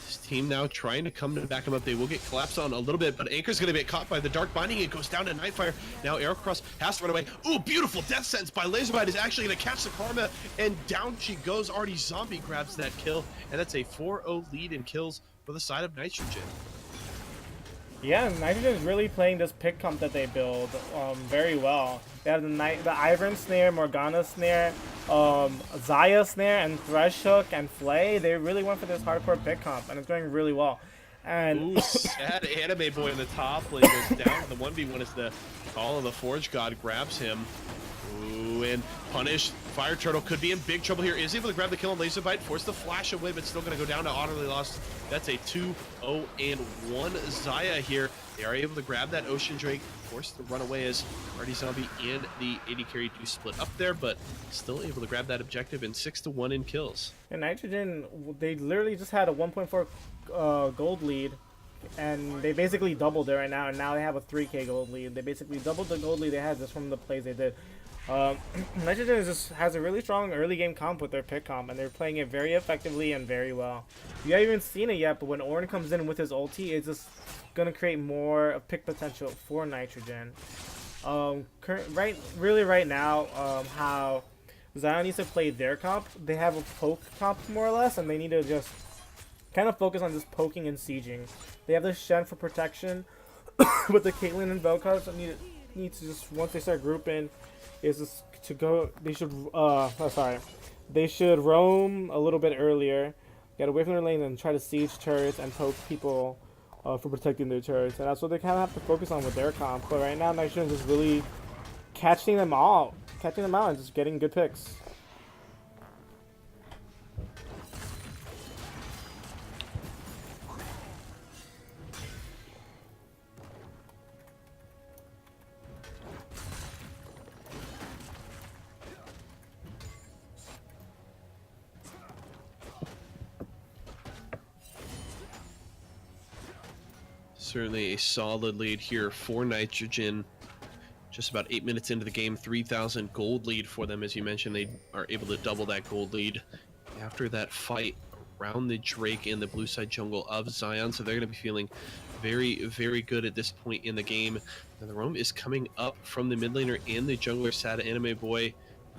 Speaker 1: His team now trying to come to back him up. They will get collapsed on a little bit, but Anchor's going to get caught by the Dark Binding. It goes down to Nightfire. Now Arrow Cross has to run away. Ooh, beautiful Death Sentence by Laserbite is actually going to catch the Karma, and down she goes. RD Zombie grabs that kill, and that's a 4-0 lead in kills for the side of Nitrogen.
Speaker 4: Yeah, Nitrogen is really playing this pick comp that they build very well. They have the Ivern snare, Morgana snare, Xayah snare, and Thresh hook, and Flay. They really went for this hardcore pick comp, and it's going really well. And
Speaker 1: ooh, sad Anime Boy in the top lane goes down. The 1v1 is the call of the Forge God, grabs him. Ooh, and Punish. Fire Turtle could be in big trouble here. Is able to grab the kill on Laserbite, force the flash away, but still going to go down to utterly lost. That's a 2-0-1 Xayah here. They are able to grab that Ocean Drake, forced to run away as RD Zombie and the AD carry do split up there, but still able to grab that objective in 6-1 in kills.
Speaker 4: And Nitrogen, they literally just had a 1.4 gold lead, and they basically doubled it right now, and now they have a 3k gold lead. They basically doubled the gold lead they had just from the plays they did. Nitrogen has a really strong early game comp with their pick comp, and they're playing it very effectively and very well. You haven't even seen it yet, but when Ornn comes in with his ulti, it's just gonna create more pick potential for Nitrogen. Right now, how Zion needs to play their comp, they have a poke comp more or less, and they need to just kind of focus on just poking and sieging. They have the Shen for protection, but the Caitlyn and Vel'Koz need to just, once they start grouping, is just to go. They should roam a little bit earlier, get away from their lane, and try to siege turrets and poke people for protecting their turrets. And that's what they kind of have to focus on with their comp. But right now, Nitrogen is just really catching them out, and just getting good picks.
Speaker 1: Certainly a solid lead here for Nitrogen. Just about 8 minutes into the game, 3,000 gold lead for them. As you mentioned, they are able to double that gold lead after that fight around the Drake in the blue side jungle of Zion. So they're going to be feeling very, very good at this point in the game. And the roam is coming up from the mid laner and the jungler. Sad Anime Boy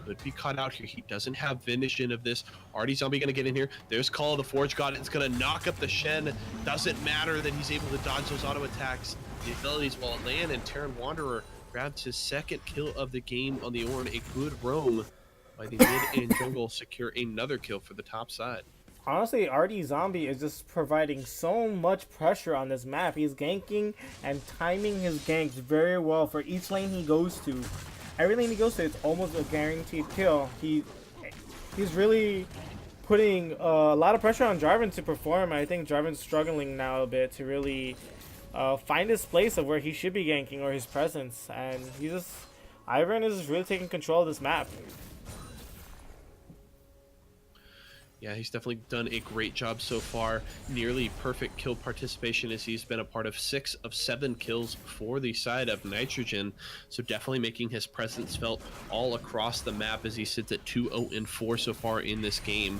Speaker 1: could be caught out here. He doesn't have vision of this. RD Zombie gonna get in here. There's Call of the Forge God. It's gonna knock up the Shen. Doesn't matter that he's able to dodge those auto attacks. The abilities while it land, and Terran Wanderer grabs his second kill of the game on the Ornn. A good roam by the mid and jungle secure another kill for the top side.
Speaker 4: Honestly, RD Zombie is just providing so much pressure on this map. He's ganking and timing his ganks very well for each lane he goes to. Every lane he goes to, it's almost a guaranteed kill. He's really putting a lot of pressure on Jarvan to perform. I think Jarvan's struggling now a bit to really find his place of where he should be ganking or his presence, and Ivern is really taking control of this map.
Speaker 1: Yeah, he's definitely done a great job so far. Nearly perfect kill participation as he's been a part of 6 of 7 kills for the side of Nitrogen. So definitely making his presence felt all across the map as he sits at 2-0-4 so far in this game.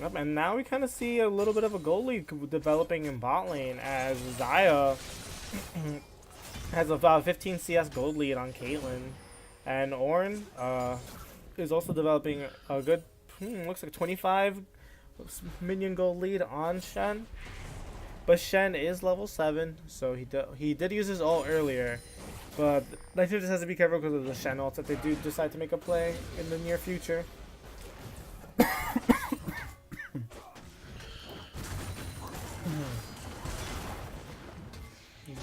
Speaker 4: Yep, and now we kind of see a little bit of a gold lead developing in bot lane as Xayah has about 15 CS gold lead on Caitlyn. And Ornn is also developing a good, looks like 25 minion gold lead on Shen. But Shen is level 7, so he did use his ult earlier. But Nitrogen just has to be careful because of the Shen ults if they do decide to make a play in the near future.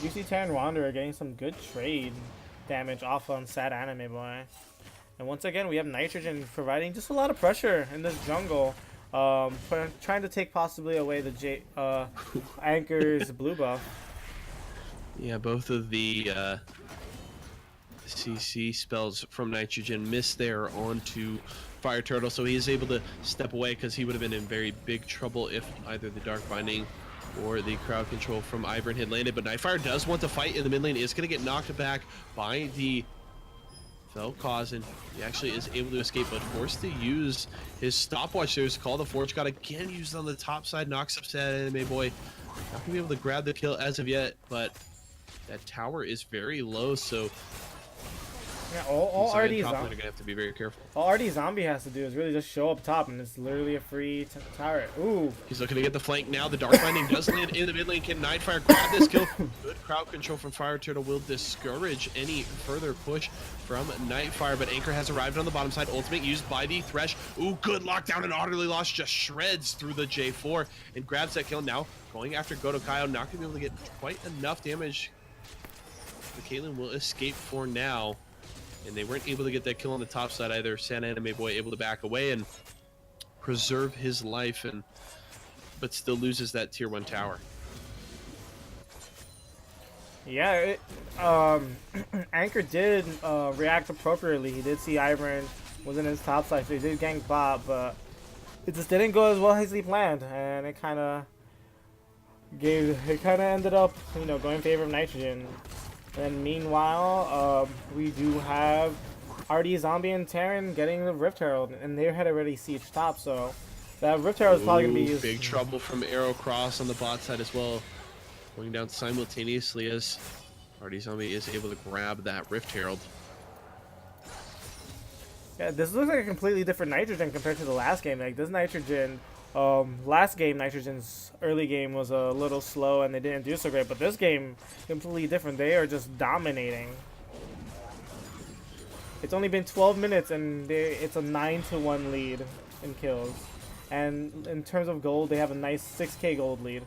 Speaker 4: You see Terran Wanderer getting some good trade damage off on Sad Anime Boy. And once again, we have Nitrogen providing just a lot of pressure in this jungle. Trying to take possibly away the Anchor's blue buff.
Speaker 1: Yeah, both of the CC spells from Nitrogen missed there onto Fire Turtle, so he is able to step away because he would have been in very big trouble if either the Dark Binding or the crowd control from Ivern had landed. But Nightfire does want to fight in the mid lane, is going to get knocked back by the Vel'Koz, and he actually is able to escape, but forced to use his stopwatch. There's Call the Forge God again used on the top side, knocks up Sad Anime Boy. Not going to be able to grab the kill as of yet, but that tower is very low, so
Speaker 4: yeah, all RD
Speaker 1: top lane are gonna have to be very careful.
Speaker 4: All RD Zombie has to do is really just show up top, and it's literally a free tower. Ooh.
Speaker 1: He's looking to get the flank now. The Dark Binding does land in the mid lane. Can Nightfire grab this kill? Good crowd control from Fire Turtle will discourage any further push from Nightfire, but Anchor has arrived on the bottom side. Ultimate used by the Thresh. Ooh, good lockdown, and Utterly Lost just shreds through the J4 and grabs that kill. Now going after Godokayo, not gonna be able to get quite enough damage. The Caitlyn will escape for now. And they weren't able to get that kill on the top side either. Sad Anime Boy able to back away and preserve his life, but still loses that tier 1 tower.
Speaker 4: Yeah, Anchor did react appropriately. He did see Ivern was in his top side, so he did gank bot, but it just didn't go as well as he planned, and it kind of ended up, going in favor of Nitrogen. And meanwhile, we do have RD Zombie and Terran getting the Rift Herald, and they had already sieged top, so that Rift Herald is probably going to be used.
Speaker 1: Big trouble from Arrow Cross on the bot side as well. Going down simultaneously as RD Zombie is able to grab that Rift Herald.
Speaker 4: Yeah, this looks like a completely different Nitrogen compared to the last game. Like, this Nitrogen, last game, Nitrogen's early game was a little slow and they didn't do so great, but this game, completely different. They are just dominating. It's only been 12 minutes and it's a 9-1 lead in kills. And in terms of gold, they have a nice 6k gold lead.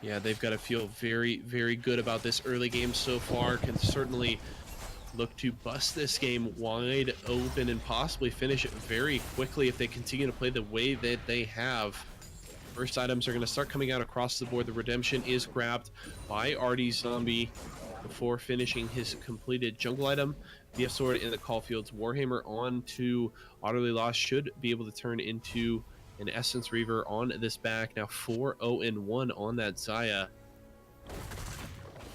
Speaker 1: Yeah, they've got to feel very, very good about this early game so far. Can certainly look to bust this game wide open and possibly finish it very quickly if they continue to play the way that they have. First items are going to start coming out across the board. The Redemption is grabbed by RD Zombie before finishing his completed jungle item. VF Sword in the Caulfield's Warhammer on to Utterly Lost should be able to turn into an Essence Reaver on this back. Now 4-0-1 on that Xayah.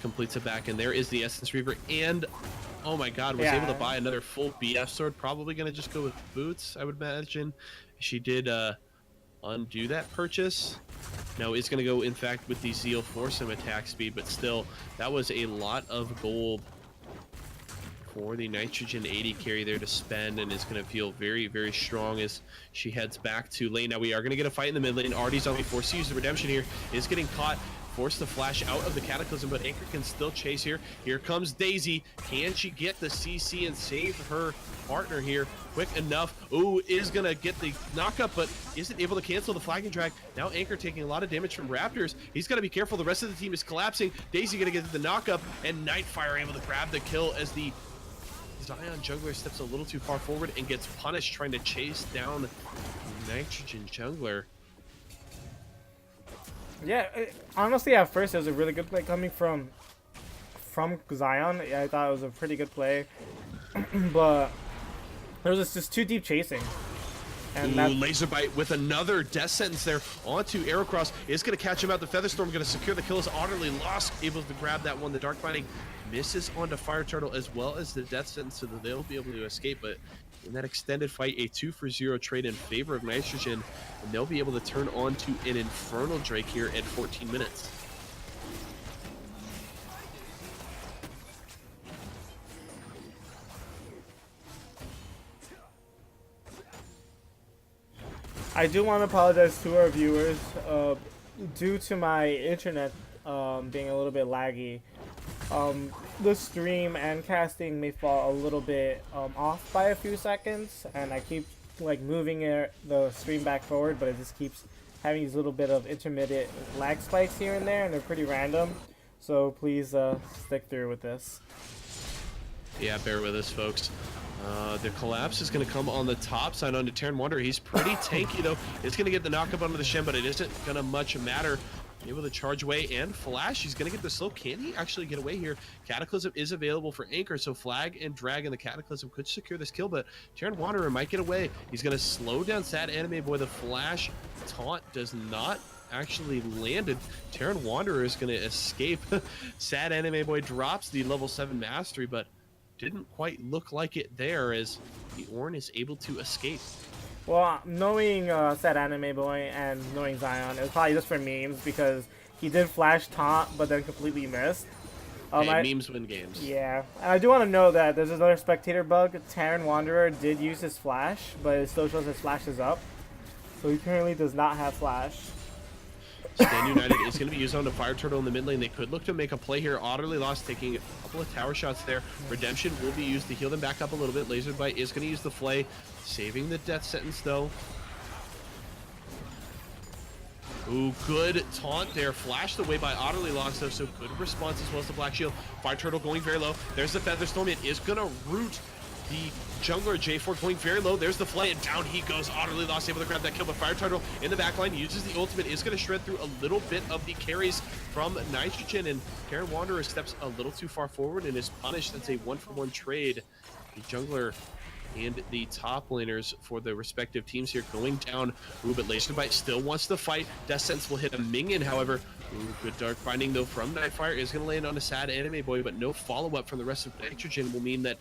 Speaker 1: Completes it back, and there is the Essence Reaver, and oh my god, was able to buy another full BF sword. Probably going to just go with boots, I would imagine. She did undo that purchase. No, it's going to go, in fact, with the Zeal for some attack speed, but still, that was a lot of gold for the Nitrogen 80 carry there to spend, and is going to feel very, very strong as she heads back to lane. Now we are going to get a fight in the mid lane. RD Zombie forced to use the Redemption here, is getting caught. Forced to flash out of the Cataclysm, but Anchor can still chase here. Here comes Daisy. Can she get the CC and save her partner here quick enough? Ooh, is gonna get the knockup, but isn't able to cancel the flagging drag. Now Anchor taking a lot of damage from Raptors. He's got to be careful. The rest of the team is collapsing. Daisy gonna get the knockup, and Nightfire able to grab the kill as the Zion jungler steps a little too far forward and gets punished trying to chase down Nitrogen jungler.
Speaker 4: Yeah, honestly, at first it was a really good play coming from Zion. Yeah, I thought it was a pretty good play, but there was just too deep chasing. And
Speaker 1: Ooh, Laser Bite with another death sentence there onto Aerocross is going to catch him out. The Featherstorm going to secure the kill as Utterly Lost able to grab that one. The Dark Binding misses onto Fire Turtle as well as the death sentence, so that they'll be able to escape. But in that extended fight, a 2-for-0 trade in favor of Nitrogen, and they'll be able to turn on to an Infernal Drake here at 14 minutes.
Speaker 4: I do want to apologize to our viewers. Due to my internet being a little bit laggy, the stream and casting may fall a little bit off by a few seconds, and I keep like moving the stream back forward, but it just keeps having these little bit of intermittent lag spikes here and there, and they're pretty random. So please stick through with this.
Speaker 1: Yeah, bear with us, folks. The collapse is going to come on the top side onto Terran Wanderer. He's pretty tanky, though. It's going to get the knockup onto the Shen, but it isn't going to much matter. Able to charge away and flash. He's going to get the slow. Can he actually get away here? Cataclysm is available for Anchor, so Flag and Dragon, the Cataclysm could secure this kill, but Terran Wanderer might get away. He's going to slow down Sad Anime Boy. The flash taunt does not actually landed. Terran Wanderer is going to escape. Sad Anime Boy drops the level 7 mastery, but didn't quite look like it there as the Ornn is able to escape.
Speaker 4: Well, knowing Sad Anime Boy and knowing Zion, it was probably just for memes because he did flash taunt but then completely missed.
Speaker 1: Hey, memes win games.
Speaker 4: Yeah, and I do want to know that there's another spectator bug. Terran Wanderer did use his flash, but it still shows his flash is up. So he currently does not have flash.
Speaker 1: Stand United is going to be used on the Fire Turtle in the mid lane. They could look to make a play here. Utterly Lost taking a couple of tower shots there. Redemption will be used to heal them back up a little bit. Laser Bite is going to use the Flay, saving the death sentence though. Ooh, good taunt there. Flashed away by Utterly Lost though, so good response as well as the Black Shield. Fire Turtle going very low. There's the Featherstorm. It is going to root the jungler J4 going very low. There's the Flay, and down he goes. Utterly Lost able to grab that kill, but Fire Turtle in the backline uses the ultimate, is going to shred through a little bit of the carries from Nitrogen, and Terran Wanderer steps a little too far forward and is punished. That's a 1-for-1 trade. The jungler and the top laners for the respective teams here going down. Ooh, but Laser Bite still wants to fight. Death Sentence will hit a minion, however. Ooh, good Dark Binding though from Nightfire is going to land on a Sad Anime Boy, but no follow-up from the rest of Nitrogen will mean that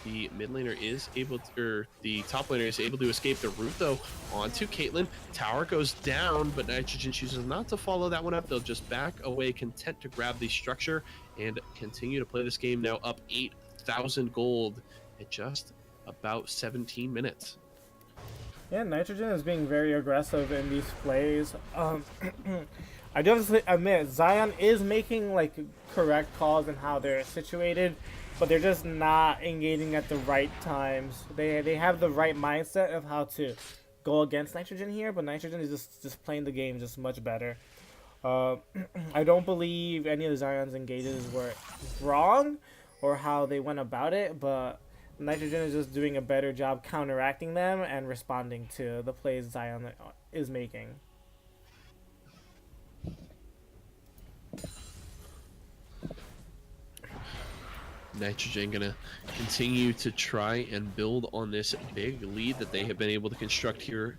Speaker 1: the mid laner is able to, or the top laner is able to escape the root though onto Caitlyn. Tower goes down, but Nitrogen chooses not to follow that one up. They'll just back away, content to grab the structure and continue to play this game now up 8,000 gold at just about 17 minutes.
Speaker 4: Yeah, Nitrogen is being very aggressive in these plays. I do have to admit, Zion is making like correct calls in how they're situated, but they're just not engaging at the right times. They have the right mindset of how to go against Nitrogen here, but Nitrogen is just playing the game just much better. I don't believe any of the Zion's engages were wrong or how they went about it, but Nitrogen is just doing a better job counteracting them and responding to the plays Zion is making.
Speaker 1: Nitrogen gonna continue to try and build on this big lead that they have been able to construct here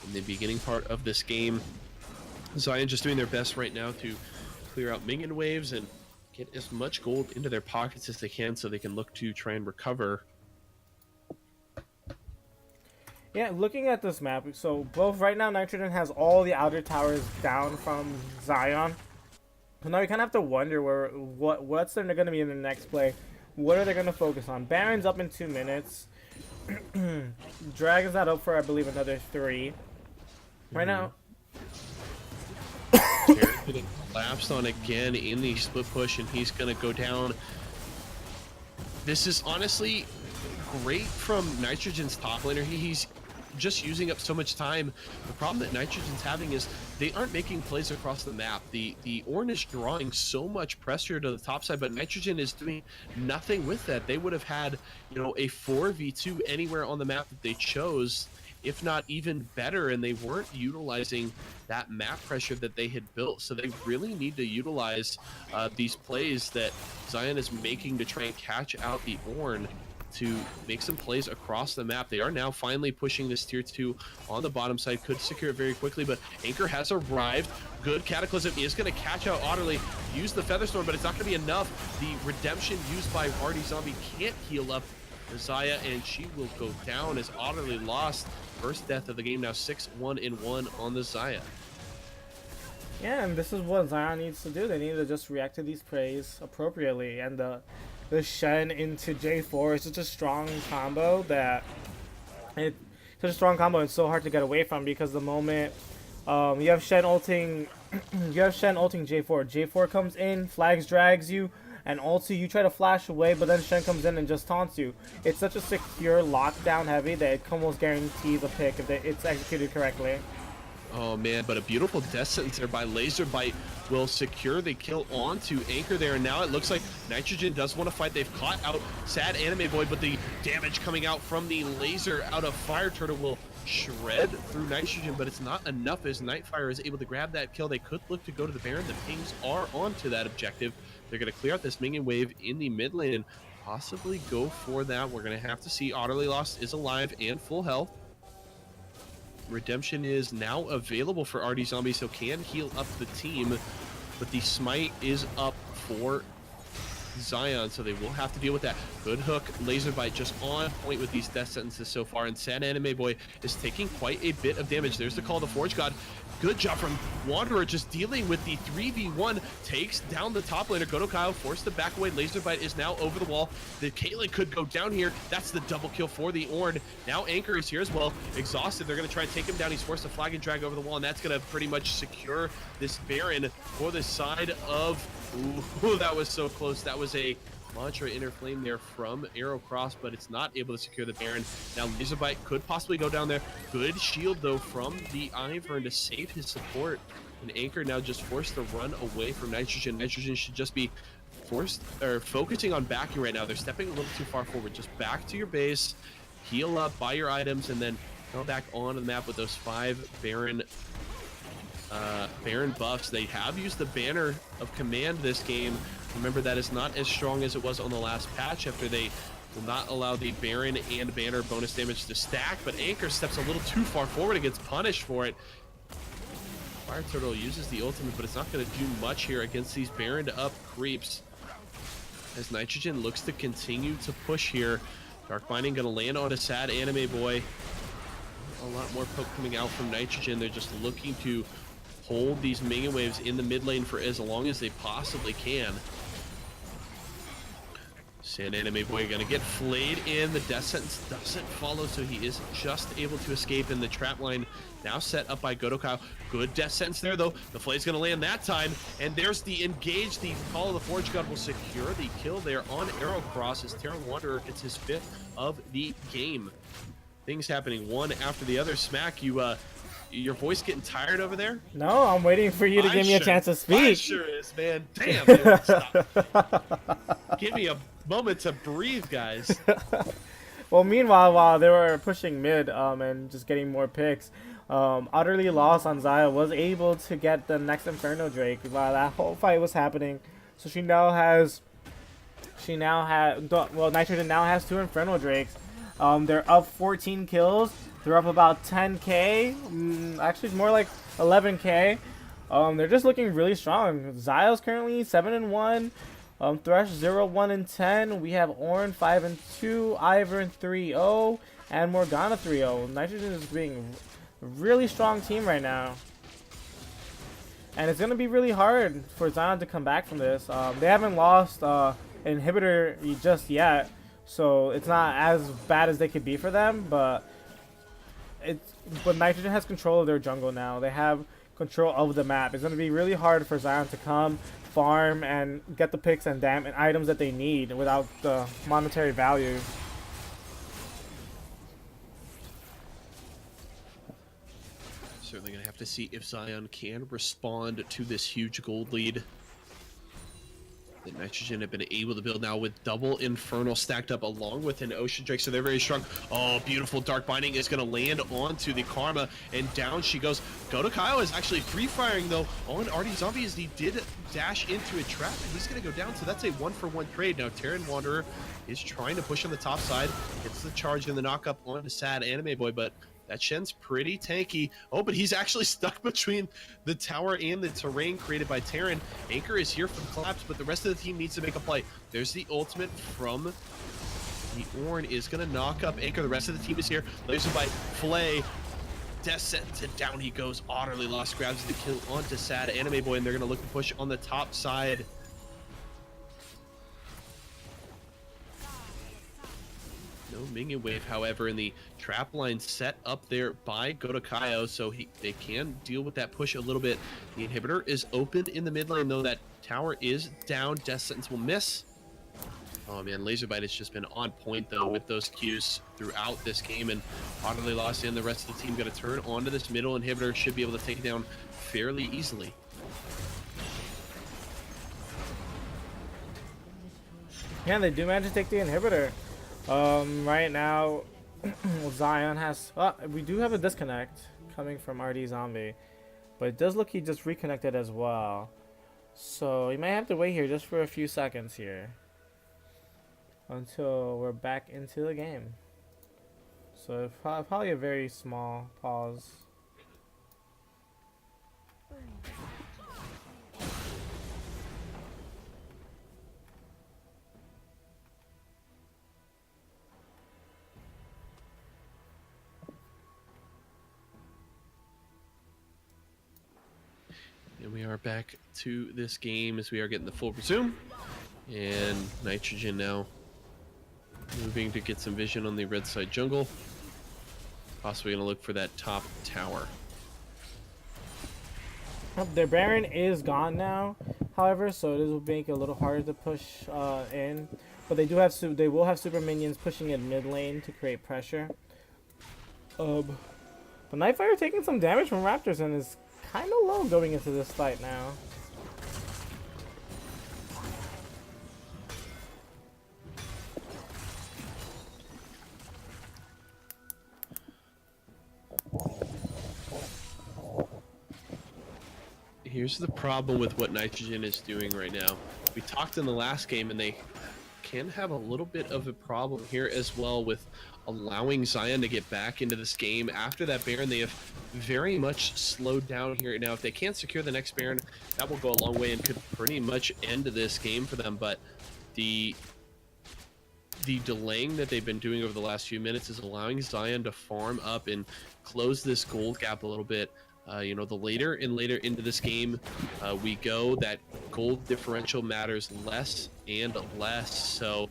Speaker 1: in the beginning part of this game. Zion just doing their best right now to clear out minion waves and get as much gold into their pockets as they can so they can look to try and recover.
Speaker 4: Yeah, looking at this map, so both right now Nitrogen has all the outer towers down from Zion. So now you kind of have to wonder what's going to be in the next play. What are they going to focus on? Baron's up in 2 minutes. Dragon's not up for, I believe, another 3. Right now.
Speaker 1: Getting collapsed on again in the split push, and he's going to go down. This is honestly great from Nitrogen's top laner. He's just using up so much time. The problem that Nitrogen's having is they aren't making plays across the map. The Ornn is drawing so much pressure to the top side, but Nitrogen is doing nothing with that. They would have had, you know, a 4v2 anywhere on the map that they chose, if not even better, and they weren't utilizing that map pressure that they had built. So they really need to utilize these plays that Zion is making to try and catch out the Ornn to make some plays across the map. They are now finally pushing this tier 2 on the bottom side, could secure it very quickly, but Anchor has arrived. Good Cataclysm is going to catch out Otterly, use the Featherstorm, but it's not going to be enough. The redemption used by Artie Zombie can't heal up Zaya, and she will go down as Otterly lost. First death of the game, now 6-1-1 on the Zaya.
Speaker 4: Yeah, and this is what Zion needs to do. They need to just react to these plays appropriately, and the Shen into J4 is such a strong combo that it's so hard to get away from, because the moment you have Shen ulting J4 comes in, flags, drags you, and ulti, you try to flash away, but then Shen comes in and just taunts you. It's such a secure lockdown heavy that it almost guarantees a pick if it's executed correctly.
Speaker 1: Oh man, but a beautiful death sentence there by Laserbite will secure the kill onto Anchor there, and now it looks like Nitrogen does want to fight. They've caught out Sad Anime Boy, but the damage coming out from the laser out of Fire Turtle will shred through Nitrogen, but it's not enough as Nightfire is able to grab that kill. They could look to go to the Baron. The pings are onto that objective. They're going to clear out this minion wave in the mid lane and possibly go for that. We're going to have to see. Otterly Lost is alive and full health. Redemption is now available for Artie Zombie, so can heal up the team, but the smite is up for Zion, so they will have to deal with that. Good hook, laser bite just on point with these death sentences so far, and Sad Anime Boy is taking quite a bit of damage. There's the call to Forge God. Good job from Wanderer, just dealing with the 3v1, takes down the top laner. Godokyle forced to back away. Laser bite is now over the wall. The Caitlyn could go down here. That's the double kill for the Ornn. Now Anchor is here as well. Exhausted, they're going to try and take him down. He's forced to flag and drag over the wall, and that's going to pretty much secure this Baron for the side of... Ooh, that was so close. That was a Mantra Inner Flame there from Arrow Cross, but it's not able to secure the Baron. Now Laserbite could possibly go down there. Good shield though from the Ivern to save his support. And Anchor now just forced to run away from Nitrogen. Nitrogen should just be focusing on backing right now. They're stepping a little too far forward. Just back to your base, heal up, buy your items, and then come back onto the map with those 5 Baron buffs. They have used the Banner of Command this game. Remember, that is not as strong as it was on the last patch after they will not allow the Baron and Banner bonus damage to stack, but Anchor steps a little too far forward and gets punished for it. Fire Turtle uses the ultimate, but it's not going to do much here against these Baron up creeps as Nitrogen looks to continue to push here. Dark Binding going to land on a Sad Anime Boy. A lot more poke coming out from Nitrogen. They're just looking to hold these minion waves in the mid lane for as long as they possibly can. Sad Anime Boy gonna get flayed in. The death sentence doesn't follow, so he is just able to escape in the trap line. Now set up by Godokyle. Good death sentence there though. The flay's gonna land that time, and there's the engage. The call of the Forge God will secure the kill there on Arrow Cross as Terran Wanderer gets his 5th of the game. Things happening one after the other. Smack, your voice getting tired over there?
Speaker 4: No, I'm waiting for you to give me a chance to speak.
Speaker 1: Mine sure is, man. Damn, dude, stop. Give me a moment to breathe, guys.
Speaker 4: Well, meanwhile, while they were pushing mid and just getting more picks, Utterly Lost on Zaya was able to get the next Inferno Drake while that whole fight was happening. So Nitrogen now has 2 Inferno Drakes. They're up 14 kills. They're up about 10k. Actually, it's more like 11k. They're just looking really strong. Zaya's currently 7-1. Thresh 0-1-10. We have Ornn 5-2. Ivern 3-0. And Morgana 3-0. Nitrogen is being a really strong team right now. And it's going to be really hard for Zion to come back from this. They haven't lost Inhibitor just yet. So it's not as bad as they could be for them, but Nitrogen has control of their jungle now. They have control of the map. It's going to be really hard for Zion to come, farm, and get the picks and items that they need without the monetary value.
Speaker 1: have to see if Zion can respond to this huge gold lead that Nitrogen have been able to build now with double Infernal stacked up along with an Ocean Drake, so they're very strong. Oh, beautiful Dark Binding is going to land onto the Karma, and down she goes. Godokaiyo is actually free firing though on Artie Zombie as he did dash into a trap, and he's going to go down, so that's a 1-for-1 trade. Now Terran Wanderer is trying to push on the top side, gets the charge and the knock up onto Sad Anime Boy, but that Shen's pretty tanky. Oh, but he's actually stuck between the tower and the terrain created by Terran. Anchor is here for the collapse, but the rest of the team needs to make a play. There's the ultimate from the Ornn is going to knock up Anchor. The rest of the team is here. Laser by Flay. Death sentence, and down he goes. Utterly lost, grabs the kill onto Sad Anime Boy, and they're going to look to push on the top side. No minion wave, however, in the trap line set up there by Godokaiyo, so they can deal with that push a little bit. The inhibitor is open in the mid lane, though that tower is down. Death Sentence will miss. Oh man, Laserbite has just been on point though with those Qs throughout this game, and utterly lost in. The rest of the team going to turn onto this middle inhibitor, should be able to take it down fairly easily.
Speaker 4: Yeah, they do manage to take the inhibitor. Right now, Zion has... we do have a disconnect coming from RD Zombie, but it does look he just reconnected as well. So you might have to wait here just for a few seconds here until we're back into the game. So probably a very small pause.
Speaker 1: And we are back to this game as we are getting the full resume. And Nitrogen now moving to get some vision on the red side jungle. Possibly going to look for that top tower.
Speaker 4: Their Baron is gone now, however, so this will make it a little harder to push in. But they will have super minions pushing in mid lane to create pressure. But Nightfire taking some damage from Raptors and is kind of low going into this fight now.
Speaker 1: Here's the problem with what Nitrogen is doing right now. We talked in the last game, and they can have a little bit of a problem here as well with allowing Zion to get back into this game. After that Baron, they have very much slowed down here. Now, if they can't secure the next Baron, that will go a long way and could pretty much end this game for them. But the delaying that they've been doing over the last few minutes is allowing Zion to farm up and close this gold gap a little bit. You know, the later and later into this game we go, that gold differential matters less and less. So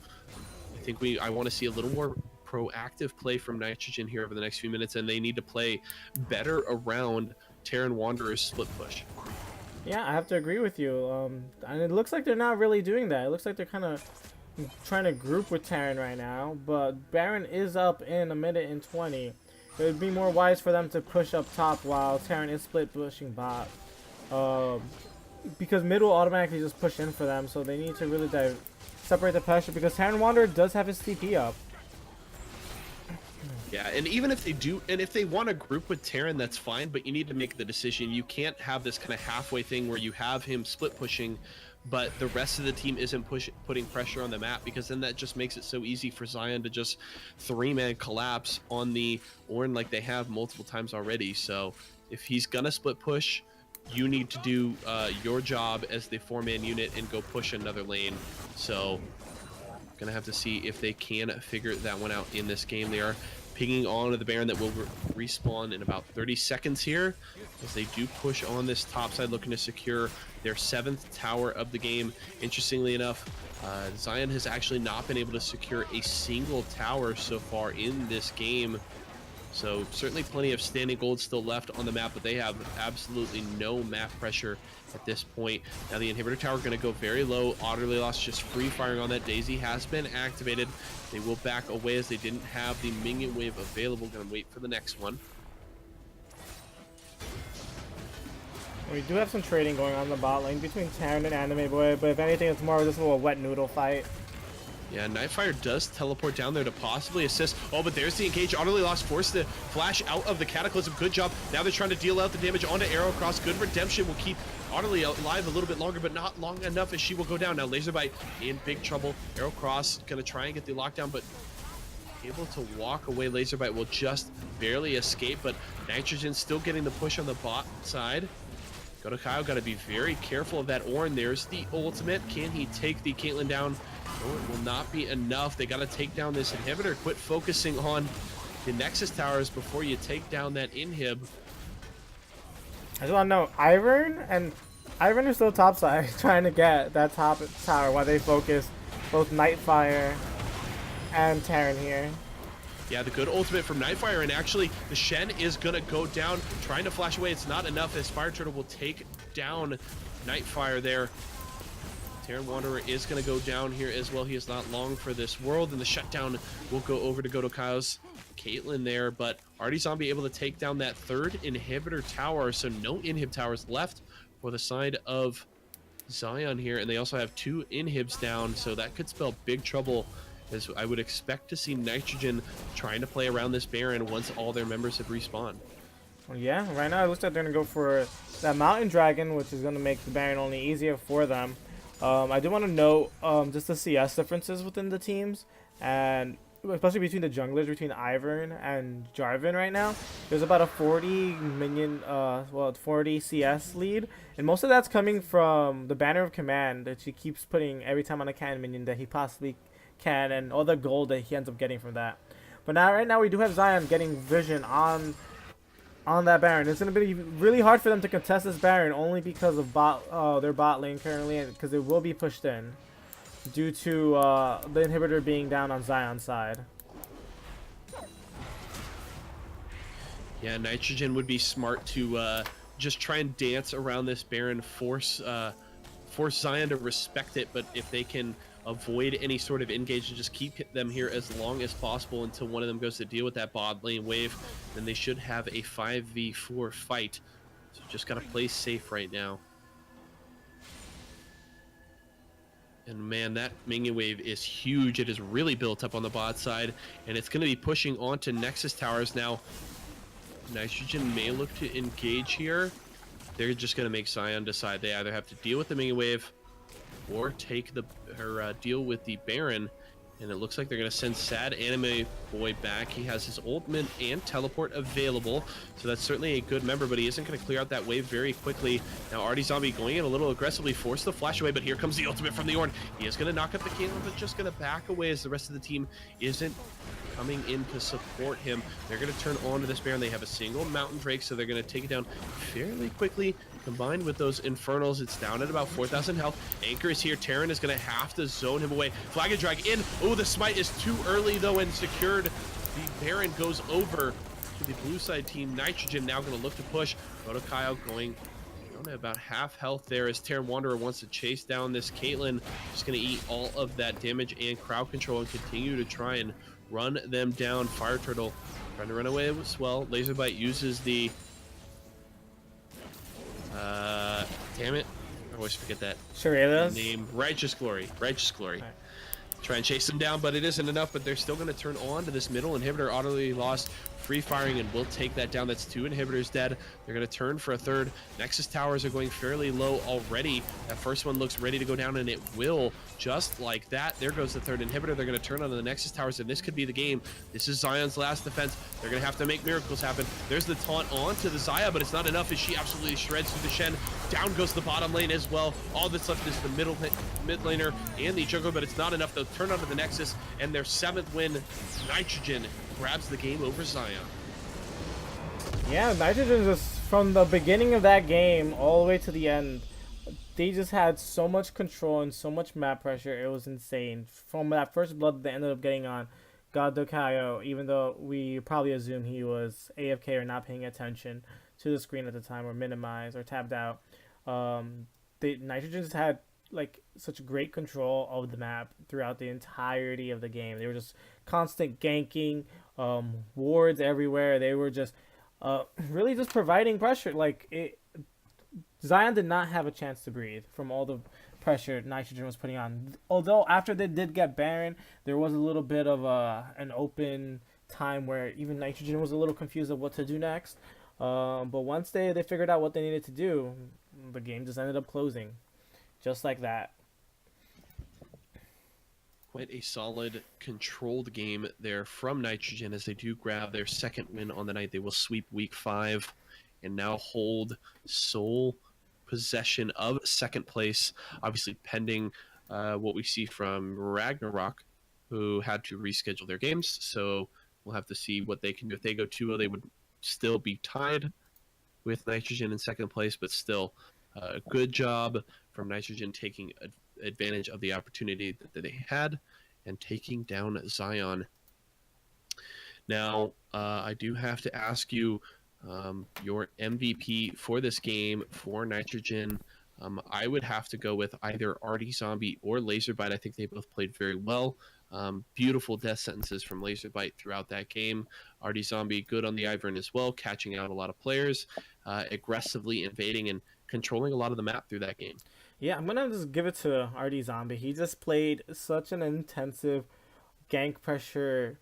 Speaker 1: I think I want to see a little more proactive play from Nitrogen here over the next few minutes, and they need to play better around Terran Wanderer's split push.
Speaker 4: Yeah, I have to agree with you. And it looks like they're not really doing that. It looks like they're kind of trying to group with Terran right now, but Baron is up in a minute and 20. It would be more wise for them to push up top while Terran is split pushing bot. Because mid will automatically just push in for them, so they need to really separate the pressure, because Terran Wanderer does have his TP up.
Speaker 1: Yeah, and even if they do, and if they want to group with Terran, that's fine, but you need to make the decision. You can't have this kind of halfway thing where you have him split pushing, but the rest of the team isn't putting pressure on the map, because then that just makes it so easy for Zion to just three-man collapse on the Ornn like they have multiple times already. So if he's gonna split push, you need to do your job as the four-man unit and go push another lane. So gonna have to see if they can figure that one out in this game. They are pinging on to the Baron that will respawn in about 30 seconds here, as they do push on this top side, looking to secure their 7th tower of the game. Interestingly enough, Zion has actually not been able to secure a single tower so far in this game. So certainly plenty of standing gold still left on the map, but they have absolutely no map pressure at this point. Now the inhibitor tower going to go very low. Utterly lost, just free firing on that. Daisy has been activated. They will back away as they didn't have the minion wave available. Going to wait for the next one.
Speaker 4: We do have some trading going on in the bot lane between Terran and Anime Boy, but if anything, it's more of just a little wet noodle fight.
Speaker 1: Yeah, Nightfire does teleport down there to possibly assist. Oh, but there's the engage. Utterly Lost forced to flash out of the Cataclysm. Good job. Now they're trying to deal out the damage onto Arrow Cross. Good redemption will keep Utterly alive a little bit longer, but not long enough as she will go down. Now Laserbite in big trouble. Arrow Cross going to try and get the lockdown, but able to walk away. Laserbite will just barely escape, but Nitrogen still getting the push on the bot side. Godokayo got to be very careful of that Ornn. There's the ultimate. Can he take the Caitlyn down? No, it will not be enough. They got to take down this inhibitor. Quit focusing on the Nexus towers before you take down that inhib.
Speaker 4: I just want to know, Ivern is still topside trying to get that top tower while they focus both Nightfire and Terran here.
Speaker 1: Yeah, the good ultimate from Nightfire, and actually the Shen is gonna go down, trying to flash away. It's not enough as Fire Turtle will take down Nightfire there. Terran Wanderer is gonna go down here as well. He is not long for this world, and the shutdown will go over to Godokayo's Caitlyn there, but Artie Zombie able to take down that third inhibitor tower, so no inhib towers left for the side of Zion here, and they also have 2 inhibs down, so that could spell big trouble, as I would expect to see Nitrogen trying to play around this Baron once all their members have respawned.
Speaker 4: Well, yeah, right now it looks like they're going to go for that Mountain Dragon, which is going to make the Baron only easier for them. I do want to note just the CS differences within the teams, and especially between the junglers, between Ivern and Jarvan right now. There's about a 40 minion, 40 CS lead, and most of that's coming from the Banner of Command that he keeps putting every time on a cannon minion that he possibly can, and all the gold that he ends up getting from that. But now, right now, we do have Zion getting vision on that Baron. It's going to be really hard for them to contest this Baron only because of their bot lane currently, because it will be pushed in due to the inhibitor being down on Zion's side.
Speaker 1: Yeah, Nitrogen would be smart to just try and dance around this Baron, force Zion to respect it, but if they can avoid any sort of engage and just keep them here as long as possible until one of them goes to deal with that bot lane wave, then they should have a 5v4 fight. So just gotta play safe right now. And man, that minion wave is huge. It is really built up on the bot side, and it's gonna be pushing onto Nexus towers now. Nitrogen may look to engage here. They're just gonna make Zion decide they either have to deal with the minion wave or take her deal with the Baron, and it looks like they're going to send Sad Anime Boy back. He has his ultimate and teleport available, so that's certainly a good member, but he isn't going to clear out that wave very quickly. Now Artie Zombie going in a little aggressively, force the flash away, but here comes the ultimate from the Ornn. He is going to knock up the Caitlyn, but just going to back away as the rest of the team isn't coming in to support him. They're going to turn on to this Baron. They have a single Mountain Drake, so they're going to take it down fairly quickly. Combined with those Infernals, it's down at about 4,000 health. Anchor is here. Terran is going to have to zone him away. Flag and Drag in. Oh, the smite is too early, though, and secured. The Baron goes over to the blue side team. Nitrogen now going to look to push. Godokayo going down at about half health there as Terran Wanderer wants to chase down this Caitlyn. Just going to eat all of that damage and crowd control and continue to try and run them down. Fire Turtle trying to run away as well. Laserbite uses the damn it, I always forget that name. Righteous Glory. Right. Try and chase them down, but it isn't enough. But they're still going to turn on to this middle inhibitor. Utterly Lost free firing, and we'll take that down. That's 2 inhibitors dead. They're going to turn for a third. Nexus towers are going fairly low already. That first one looks ready to go down, and it will, just like that. There goes the third inhibitor. They're going to turn on the Nexus towers, and this could be the game. This is Zion's last defense. They're going to have to make miracles happen. There's the taunt onto the Xayah, but it's not enough as she absolutely shreds through the Shen. Down goes the bottom lane as well. All that's left is the mid laner and the jungler, but it's not enough. They'll turn onto the Nexus, and their 7th win, Nitrogen, grabs the game over Zion.
Speaker 4: Yeah, Nitrogen just, from the beginning of that game all the way to the end, they just had so much control and so much map pressure. It was insane. From that first blood they ended up getting on Godokayo, even though we probably assume he was AFK or not paying attention to the screen at the time, or minimized or tabbed out. Nitrogen just had like such great control of the map throughout the entirety of the game. They were just constant ganking, wards everywhere. They were just really just providing pressure. Like Zion did not have a chance to breathe from all the pressure Nitrogen was putting on. Although after they did get Baron, there was a little bit of an open time where even Nitrogen was a little confused of what to do next. But once they figured out what they needed to do, the game just ended up closing, just like that.
Speaker 1: Quite a solid, controlled game there from Nitrogen as they do grab their second win on the night. They will sweep Week 5 and now hold sole possession of second place, obviously pending what we see from Ragnarok, who had to reschedule their games. So we'll have to see what they can do. If they go 2-0, they would still be tied with Nitrogen in second place, but still a good job from Nitrogen taking advantage of the opportunity that they had and taking down Zion. Now, I do have to ask you your MVP for this game for Nitrogen. I would have to go with either Artie Zombie or Laserbite. I think they both played very well. Beautiful death sentences from Laserbite throughout that game. Artie Zombie good on the Ivern as well, catching out a lot of players, aggressively invading and controlling a lot of the map through that game.
Speaker 4: Yeah, I'm gonna just give it to Artie Zombie. He just played such an intensive gank pressure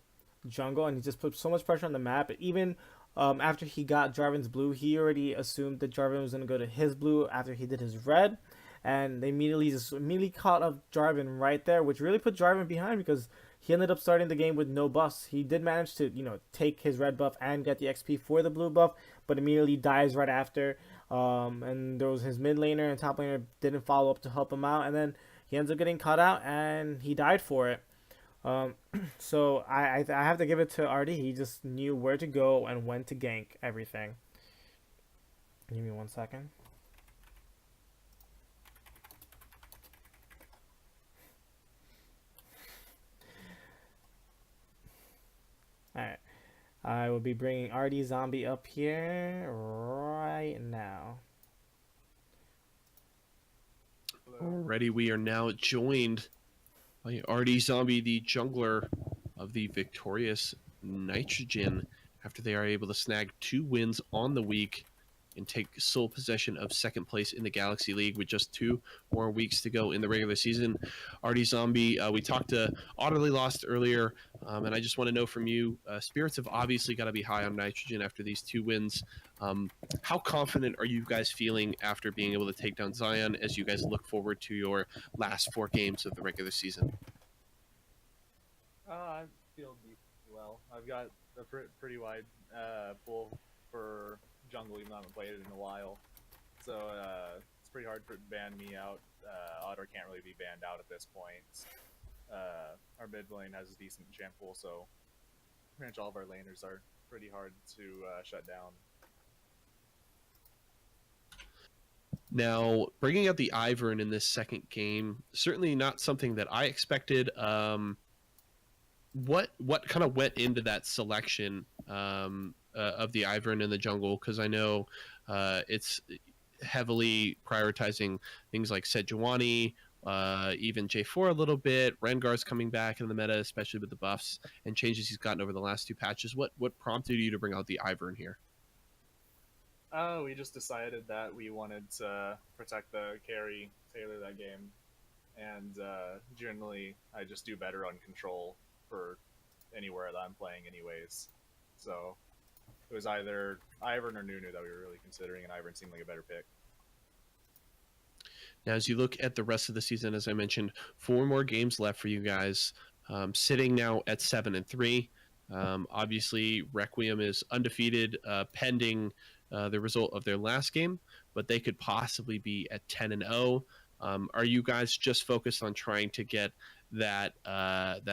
Speaker 4: jungle, and he just put so much pressure on the map. Even after he got Jarvan's blue, he already assumed that Jarvan was gonna go to his blue after he did his red, and they immediately caught up Jarvan right there, which really put Jarvan behind because he ended up starting the game with no buffs. He did manage to, take his red buff and get the XP for the blue buff, but immediately dies right after. And there was his mid laner and top laner didn't follow up to help him out, and then he ends up getting caught out and he died for it. So I have to give it to Artie. He just knew where to go and when to gank everything. Give me 1 second. Alright. I will be bringing Artie Zombie up here right now.
Speaker 1: Alrighty, we are now joined by Artie Zombie, the jungler of the victorious Nitrogen, after they are able to snag 2 wins on the week and take sole possession of second place in the Galaxy League with just 2 more weeks to go in the regular season. Artie Zombie, we talked to Otterly Lost earlier, and I just want to know from you, spirits have obviously got to be high on Nitrogen after these 2 wins. How confident are you guys feeling after being able to take down Zion as you guys look forward to your last 4 games of the regular season?
Speaker 7: I feel well. I've got a pretty wide pool for jungle, even though I haven't played it in a while. So it's pretty hard to ban me out. Otter can't really be banned out at this point. Our mid lane has a decent champ pool, so pretty much all of our laners are pretty hard to shut down.
Speaker 1: Now, bringing out the Ivern in this second game, certainly not something that I expected. What kind of went into that selection of the Ivern in the jungle? Because I know it's heavily prioritizing things like Sejuani, even J4 a little bit. Rengar's coming back in the meta, especially with the buffs and changes he's gotten over the last 2 patches. What prompted you to bring out the Ivern here?
Speaker 7: We just decided that we wanted to protect the carry, tailor that game, and generally I just do better on control for anywhere that I'm playing anyways. So it was either Ivern or Nunu that we were really considering, and Ivern seemed like a better pick.
Speaker 1: Now, as you look at the rest of the season, as I mentioned, 4 more games left for you guys, sitting now at 7-3. Obviously, Requiem is undefeated, pending the result of their last game, but they could possibly be at 10-0. Are you guys just focused on trying to get that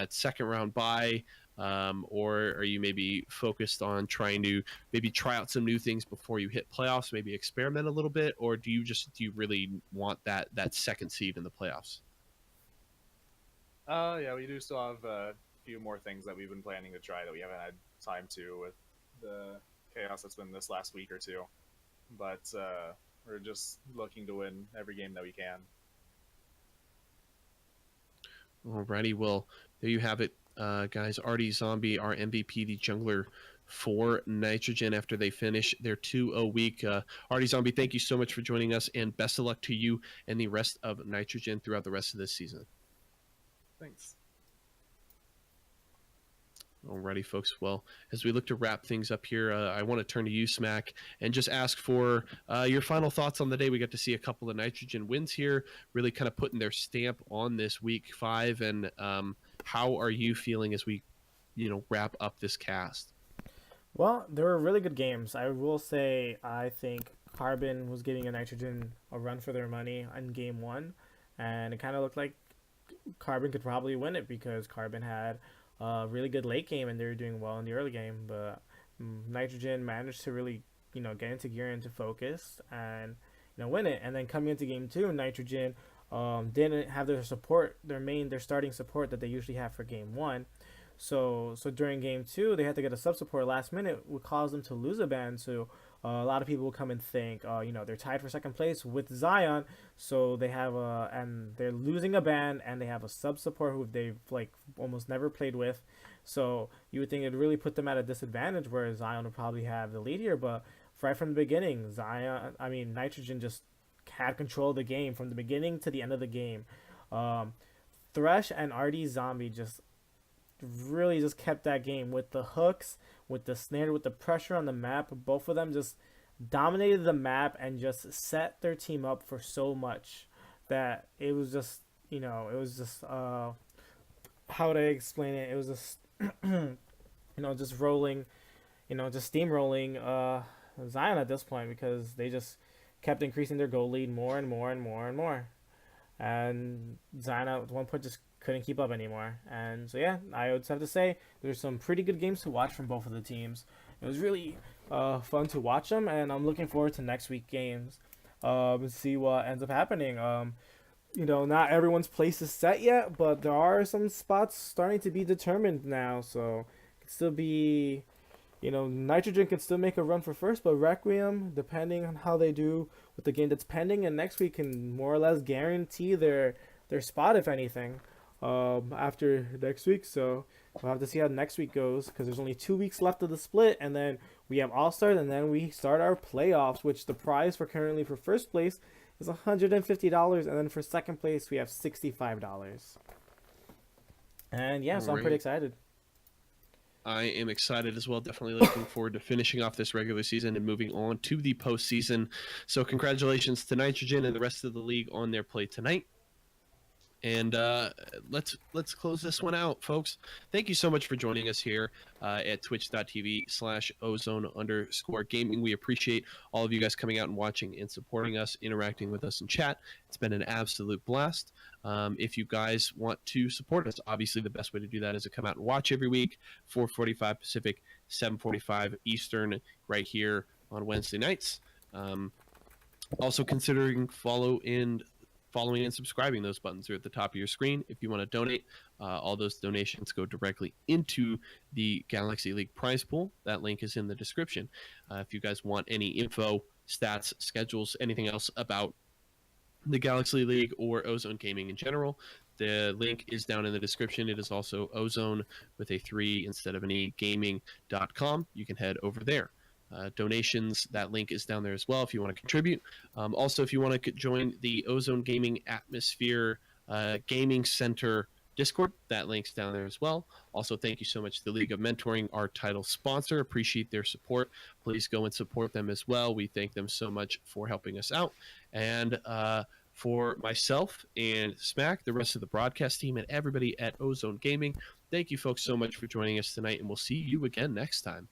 Speaker 1: second round bye, or are you maybe focused on trying to maybe try out some new things before you hit playoffs, maybe experiment a little bit, or do you really want that second seed in the playoffs?
Speaker 7: Yeah, we do still have a few more things that we've been planning to try that we haven't had time to with the chaos that's been this last week or 2. But we're just looking to win every game that we can.
Speaker 1: Alrighty, well, there you have it, guys. Artie Zombie, our MVP, the jungler for Nitrogen after they finish their 2-0 week. Artie Zombie, thank you so much for joining us, and best of luck to you and the rest of Nitrogen throughout the rest of this season.
Speaker 7: Thanks.
Speaker 1: Alrighty, folks. Well, as we look to wrap things up here, I want to turn to you, Smack, and just ask for your final thoughts on the day. We got to see a couple of Nitrogen wins here, really kind of putting their stamp on this week 5. And how are you feeling as we, wrap up this cast?
Speaker 4: Well, there were really good games. I will say I think Carbon was giving a Nitrogen a run for their money in game 1, and it kind of looked like Carbon could probably win it because Carbon had really good late game and they were doing well in the early game, but Nitrogen managed to really get into gear, into focus, and win it. And then coming into game 2, Nitrogen didn't have their support, their starting support that they usually have for game 1. So during game 2 they had to get a sub support last minute, would cause them to lose a ban. So a lot of people will come and think, they're tied for second place with Zion, so they have and they're losing a ban, and they have a sub support who they've almost never played with. So you would think it'd really put them at a disadvantage, where Zion would probably have the lead here. But right from the beginning, Nitrogen just had control of the game from the beginning to the end of the game. Thresh and Artie Zombie just really just kept that game with the hooks, with the snare, with the pressure on the map. Both of them just dominated the map and just set their team up for so much that it was just, how would I explain it? It was just, just rolling, just steamrolling Zion at this point, because they just kept increasing their goal lead more and more and more and more. And Zion at one point just couldn't keep up anymore. And so yeah, I would have to say there's some pretty good games to watch from both of the teams. It was really fun to watch them, and I'm looking forward to next week's games and see what ends up happening. Not everyone's place is set yet, but there are some spots starting to be determined now, so it could still be, Nitrogen could still make a run for first, but Requiem, depending on how they do with the game that's pending and next week, can more or less guarantee their spot, if anything, after next week. So we'll have to see how next week goes, because there's only 2 weeks left of the split, and then we have All-Stars, and then we start our playoffs, which the prize currently for first place is $150, and then for second place we have $65. And yeah, so I'm pretty excited.
Speaker 1: I am excited as well. Definitely looking forward to finishing off this regular season and moving on to the postseason. So congratulations to Nitrogen and the rest of the league on their play tonight. And let's close this one out, folks. Thank you so much for joining us here at twitch.tv/ozone_gaming. We appreciate all of you guys coming out and watching and supporting us, interacting with us in chat. It's been an absolute blast. If you guys want to support us, obviously the best way to do that is to come out and watch every week, 4:45 Pacific, 7:45 Eastern, right here on Wednesday nights. Also considering following and subscribing. Those buttons are at the top of your screen. If you want to donate, all those donations go directly into the Galaxy League prize pool. That link is in the description. If you guys want any info, stats, schedules, anything else about the Galaxy League or Ozone Gaming in general, the link is down in the description. It is also Ozone with a 3 instead of an E, gaming.com. You can head over there. Donations, that link is down there as well if you want to contribute. Also, if you want to join the Ozone Gaming Atmosphere Gaming Center Discord, that link's down there as well. Also, thank you so much to the League of Mentoring, our title sponsor. Appreciate their support. Please go and support them as well. We thank them so much for helping us out. And for myself and Smack, the rest of the broadcast team, and everybody at Ozone Gaming, thank you folks so much for joining us tonight, and we'll see you again next time.